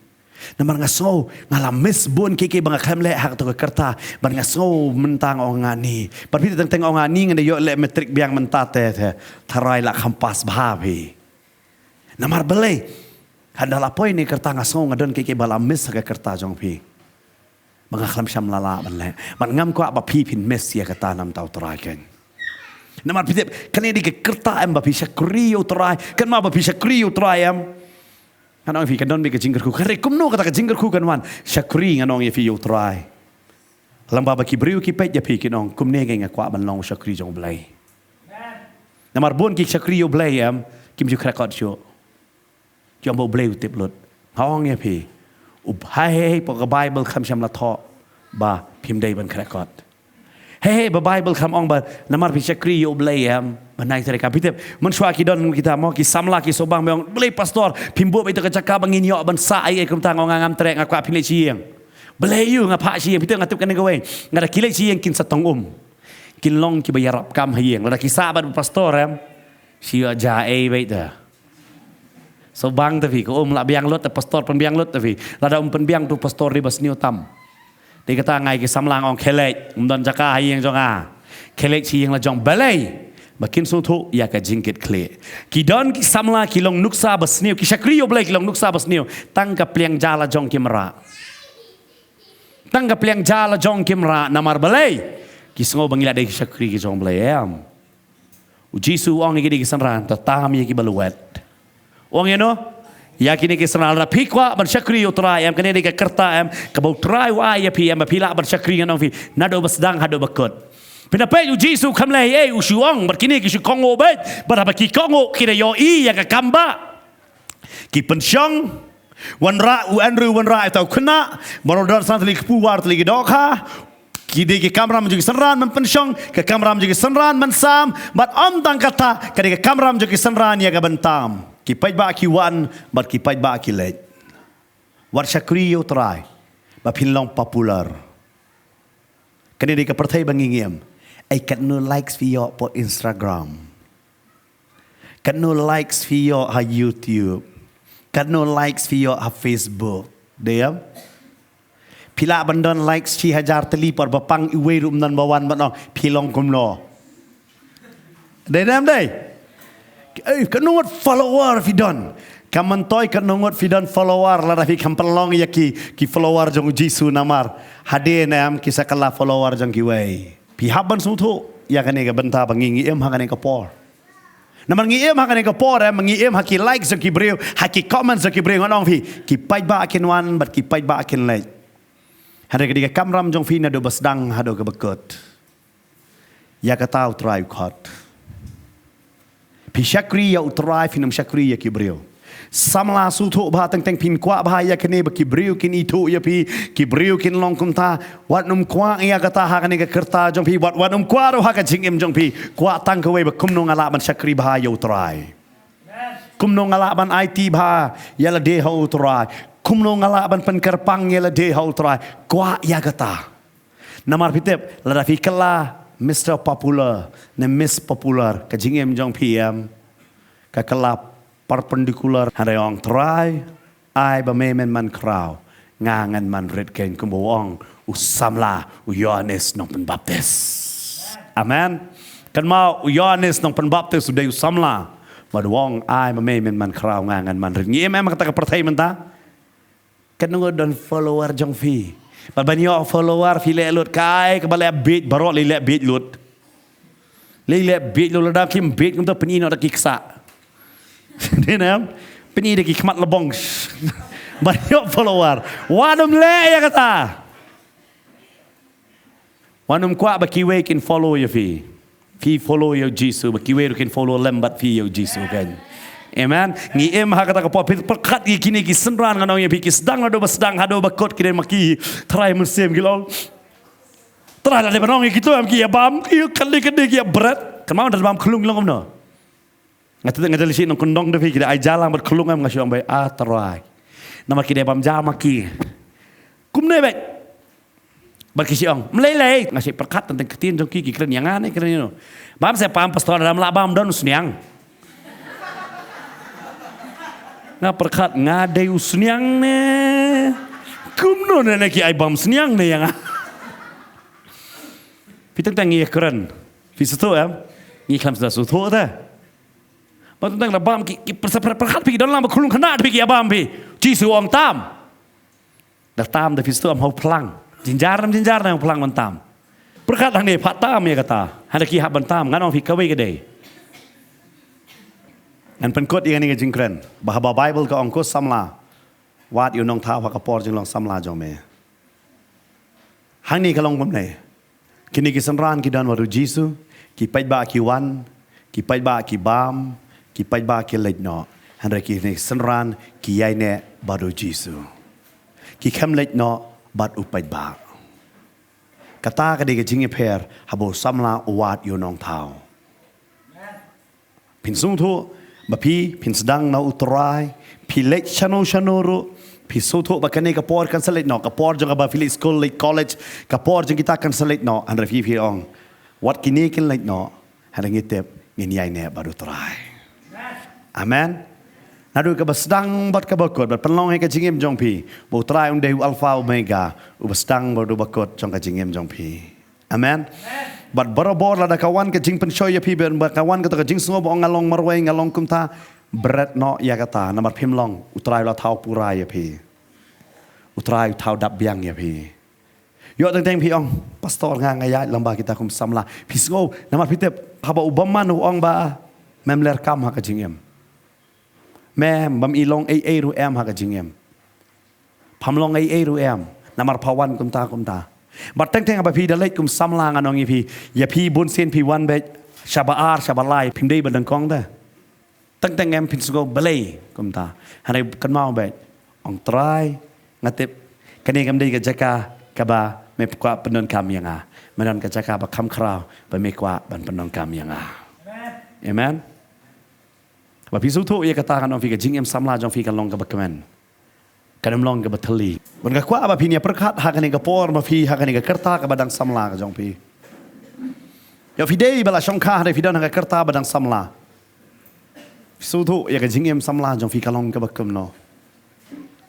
namar ngaso ngalam mis bun kiki bang khamle hak to kerta ban ngaso mentang ong ngani par pi teng teng ong ngani ngade yo le metrik biang mentate tharai la khampas bha pi namar bele handala poi ni kerta ngaso ngadon kiki bala mis ka kerta jong pi bang kham sham lala ban le ban ngam kwa ba pi pin mes ya kata nam tau trai ken namar pitip kan ini ke kerta em ba bisa kriu try kan ma ba bisa kriu try em kanong fi kan don be ke jingger ku kare kumno kata ke jingger ku kan wan syakri nganong ye fi yo try lamba ba ki briu ki pet ya pi kinong kumne nge kwa ban long syakri jong blai namar bon ki syakri yo blai em kim ju krakot syo jom bo blai utip lut hong ye pi up hai po ka bible kham sham la tho ba phim dei ban krakot Hey, Bible kam ong ba namar pi syakri yo blai am banai tare kapitep man shwa ki don kita mo ki samla ki sobang meong blai pastor pimbo itu ka cakap bangin yo ban sa ai kum tang ngam trek ngakwa pile chieng blai yu ngapa chieng pitep ngatup kan gawe ngada kile chieng kin satong kin long ki bayarap kam hieng lada ki sabat pastor am sia ja ai baita sobang tapi ko la biang lot pastor pen biang lot tapi lada pen biang tu pastor di bas new tam Dia kata ngai ke samlang ong kelek umdan jaka hai yang jonga kelek chi yang la jong balai makin so thu ya ka jingkit kle ki don ki samla ki long nuksa basniu ki shakriyo blai ki long nuksa basniu tang ka pliang jala jong kimra tang ka pliang jala jong kimra namar balai ki sngo bangila de ki shakri ki jong blai am ujisu ong ki di sanran ta tam ye ki baluet ong ye no ya kini ke senal ra pikwa ban syakri utrai am kene ke kerta am ke bau trai wa ya pi am pila ban syakri nganong fi nado basdang hado bakot pina pe u jisu kamle e u shuang bar kini ki shu kongo bet bar ba ki kongo kire yo I ya ka kamba ki pensyong wan ra u andrew wan ra tau kena morodar santli ku war tli doka ki de ke kamera menjadi senran men pensyong ke kamera menjadi senran men sam bat om tang kata ke kamera menjadi senran ya ka bentam ki pai ba ki wan bat ki pai ba ki let war syakri yo try ba pin long popular kani di ka perthai bangingiem ai kat no likes fi yo po Instagram kat no likes fi yo ha YouTube kat no likes fi yo ha Facebook dia pila bandon likes chi hajar teli por bapang iwe rum nan bawan batong pilong kumlo dai dam dai kanungot follower fidon kamantoy kanungot fidon follower la rafi kampelong ya ki follower jong jisu namar hade nam kisah kala follower jong ki wei pi haban suthu ya kane ka benta bangingi em hakane ka por namar ngi em hakane ka por em ngi em haki like jong ki breu haki comment jong ki breu ngonong fi ki pai ba kin wan bat ki pai ba kin like hade ka diga kamram jong fi na do basdang hado ka bekot ya ka tau try khot pi syakri ya utrai finam syakri ya kibril samla su thu ba teng teng pin kwa ba ya kene ba kibril kin itu ya pi kibril kin long kum ta wat num kwa ya kata ha kane ka kerta jong pi wat num kwa ro ha ka jingim jong pi kwa tang ka we ba kum no ngala ban syakri ba ya utrai kum no ngala ban IT ba ya la de ha utrai kum no ngala ban pen kerpang ya la de ha utrai kwa ya kata namar pitep la fi kala Mr. Popular, ne Miss Popular, ka jingem jong PM, ka kelap perpendicular, ada yang try, ai ba memen man kraw, ngangan man red ken kumbuang, usamla, Yohanes nong penbaptis. Amen. Kan mau Yohanes nong penbaptis sudah usamla, maduang ai ba memen man kraw, ngangan man red. Ngiem emang kata kepertai menta, kan nunggu don follower jong fi. Banyak follower file lut kai kebalik bit barok lelak bit lut Lele bej lo ladam kim bej kum to peni no da kiksa. Ni nam peni da kikmat lebong. Banyak follower. Wanum le ya kata. Wanum kuat bakiwe can follow ya fi. Fi follow ya Jesus bakiwe can follow lembat fi ya Jesus kan. Amen. Ngi em ha kata kapot perkat gi kini gi senran nganong ya fi ki sedang ado basdang hado bakot kiden maki try musim gilol. Try la de banong gitu am ki ya bam ki kali ki ya berat. Kan mau dalam kelung long no. Ngatal si nong kondong de fi ki ai jalang ber kelung am ngasiong bai try. Nama ki de bam jama ki. Kum ne bai. Bagi siong meleleh ngasih perkat tentang ketin jong ki keren yang aneh keren itu. Bam saya paham pastor dalam labam don usniang. Nga perkat ngade usniang ne. Kumno ne ki ai bam sniang ne yang. Pitang tangi keren. Fisto ya. Ni kam sudah suto dah. Bam tentang labam ki perkat pi don lam kulung kena pi ki abam pi. Jisu ong tam. Dah tam dah fisto am hau pelang. Jinjar yang pelang bentam. Perkat lang ni patam ya kata. Ada ki hab bentam ngan ong fikawe gede. Ngan penkot yang ni jingkren. Bahaba Bible ka ongko samla. Wat yu nong thaw hakapor jing long samla jong me. Hang ni kalong bam ne. Kini ki sanran ki dan waru Jisu, ki pait ba ki wan, ki pait ba ki bam, ki pait ba ki leit no. Han re ki ni sanran ki yai ne baru Jisu. Ki kem leit no bat upait ba. Kata ka de jing per habo samla wat yo nong thao. Pin sung thu ba pi pin sedang na utrai pi lek chano ru pi so thu ba kane ka por kan selet no ka por jong ba fili school lek college ka por jong kita kan selet no an refi pi ong wat kini kin lek no han ngitep ngin yai ne baru trai. Amen. Nadu ka basdang bat ka bakot bat penlong ka jingem jong pi bo try dehu alpha omega u basdang bo do bakot jong ka jingem jong pi. Amen. Bat barabor la da kawan ka jing penshoy ya pi ben ba kawan ka jing sungo bo ngalong marwai ngalong kumta berat no ya kata namar pim long utrai la thau purai ya pi. Utrai thau dap biang ya pi. Yo teng pi ong pastor ngaya lamba kita kum samla pi sungo namar pitep haba ubaman ong ba memler kam ha ka jingem. Mem bam ilong ai ru em ha ka jingem. Pamlong ai ru em namar pawan kumta. Bat teng apa pi dalek kum samlang anong i pi ya pi bun sen pi wan be shabaar shabalai pim dei bandang kong da. Teng em pin sugo balai kumta. Hanai kan mau be ong try ngatep kani kam dei ka jaka ka ba me kwa penon kam yang a. Menon ka jaka ba kam krau ba me kwa ban penon kam yang a. Amen. Ba pisu thu ia kata kan fi ka jing em samla jong fi kan long ka bakmen. Kan long ka batali. Ban ka kwa ba pi nia perkat ha kan ka por ma fi ha kan ka kerta ka badang samla ka jong pi. Ya fi dei bala shong kha ha fi don ka kerta badang samla. Pisu thu ia ka jing em samla jong fi ka long ka bakem no.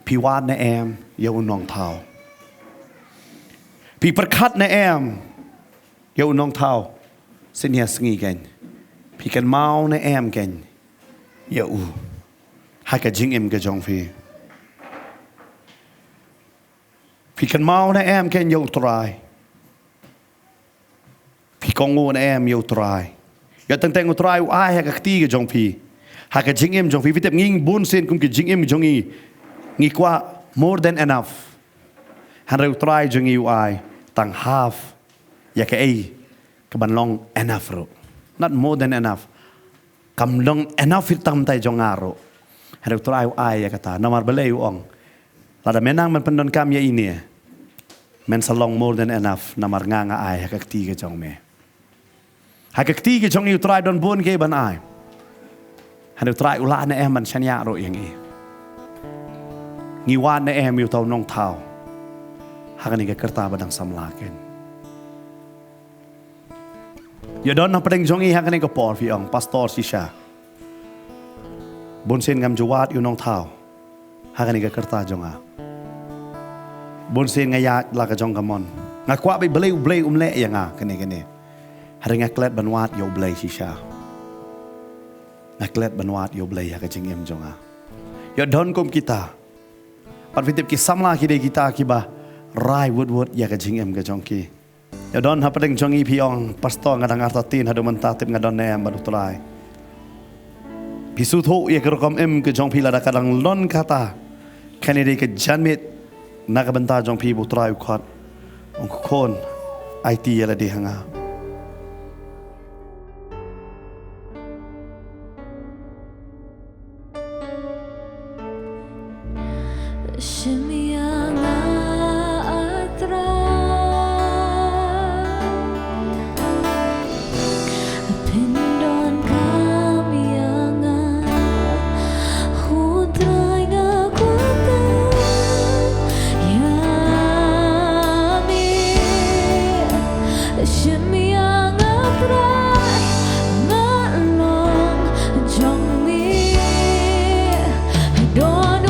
Pi wat na em ya unong thao. Pi perkat na em ya unong thao. Sin ya sngi kan. Pi kan mau na em kan. Ya hai ka jing em ka jong phi phi kan mau na em ken yo try phi kong ngu na em yo try ya teng try ai ha ka ti ka jong phi ha ka jing em jong phi vitep nging bun sen kum ki jing em jong ngi kwa more than enough han re try jong ai tang half ya ka ai ka ban long enough ro not more than enough kam long enough tam tai jong aro hadu try ai ya kata namar beleu ong lada menang man pendon kam ya ini men salong more than enough namar nganga ai hakak ti ke jong me hakak ti ke jong yu try don bon ke ban ai hadu try ula na em man chanya ro yang i ngi wan na em yu tau nong thao hakani ke kerta badang samlaken ya don na padeng jong i hakani ko por fi ong pastor sisha bon sen ngam juwat yu nong thao hakani ka kerta jong a bon sen ngaya la ka jong kamon ngakwa be bleu umle yang a kene hari ngaklet banwat yo blei sisha ngaklet banwat yo blei ka jing em jong a ya don kom kita pat fitip ki samla ki de kita ki ba rai wud ya ka jing em ka jong ki ya don hapadeng jongi piong pastor ngadang artatin hadu mentatip ngadon nem badu tulai pisu tho ye kerokom ke jong pila da kadang lon kata kanide ke janmit nakabenta jong pi butrai ukhat ong kon IT yala di hanga Shemianga atra Pindon kamianga Hutrai nga kuatan Yami Shemianga atra Ngalong jongmi Don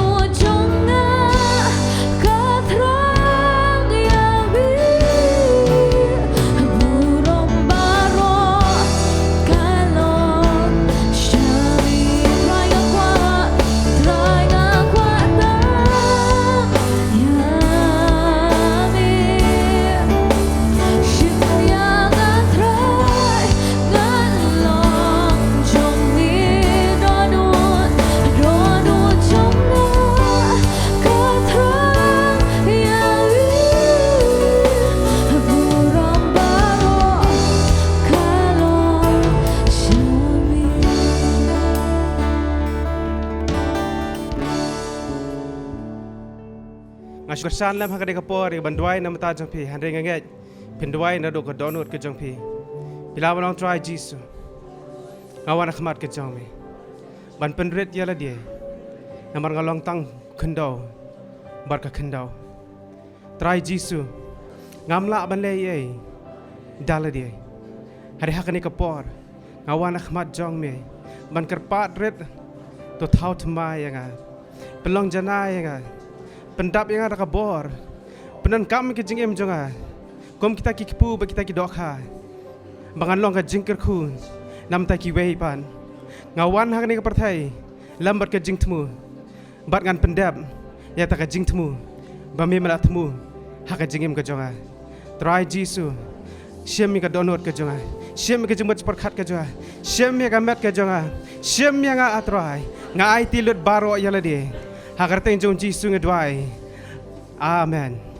Ngasih lam hakade kapor banduai nama ta jangpi hande nganget pinduai na do ko donut ke jangpi bila banong try jisu ngawan khmat ke jangmi ban penrit yala dia namar ngalong tang kendau bar ka kendau try jisu ngamla ban le ye dala dia hari hakane kapor ngawan khmat jangmi ban kerpat ret to thau thma yanga pelong jana yanga pendap yang ada kabor penan kami ke jingem jonga kom kita ki kipu ba kita ki dokha bangan long ka jingker khu nam ta ki wei pan ngawan hak ni ka parthai lambat ka jing tmu bat ngan pendap ya ta ka jing tmu ba me mala tmu hak ka jingem ka jonga try jisu shem mi ka donot ka jonga shem mi ka jimbat perkhat ka jonga shem mi ka met ka jonga shem mi nga atrai nga ai tilut baro yala de Hakarte jong Jisu ngedwai. Amen.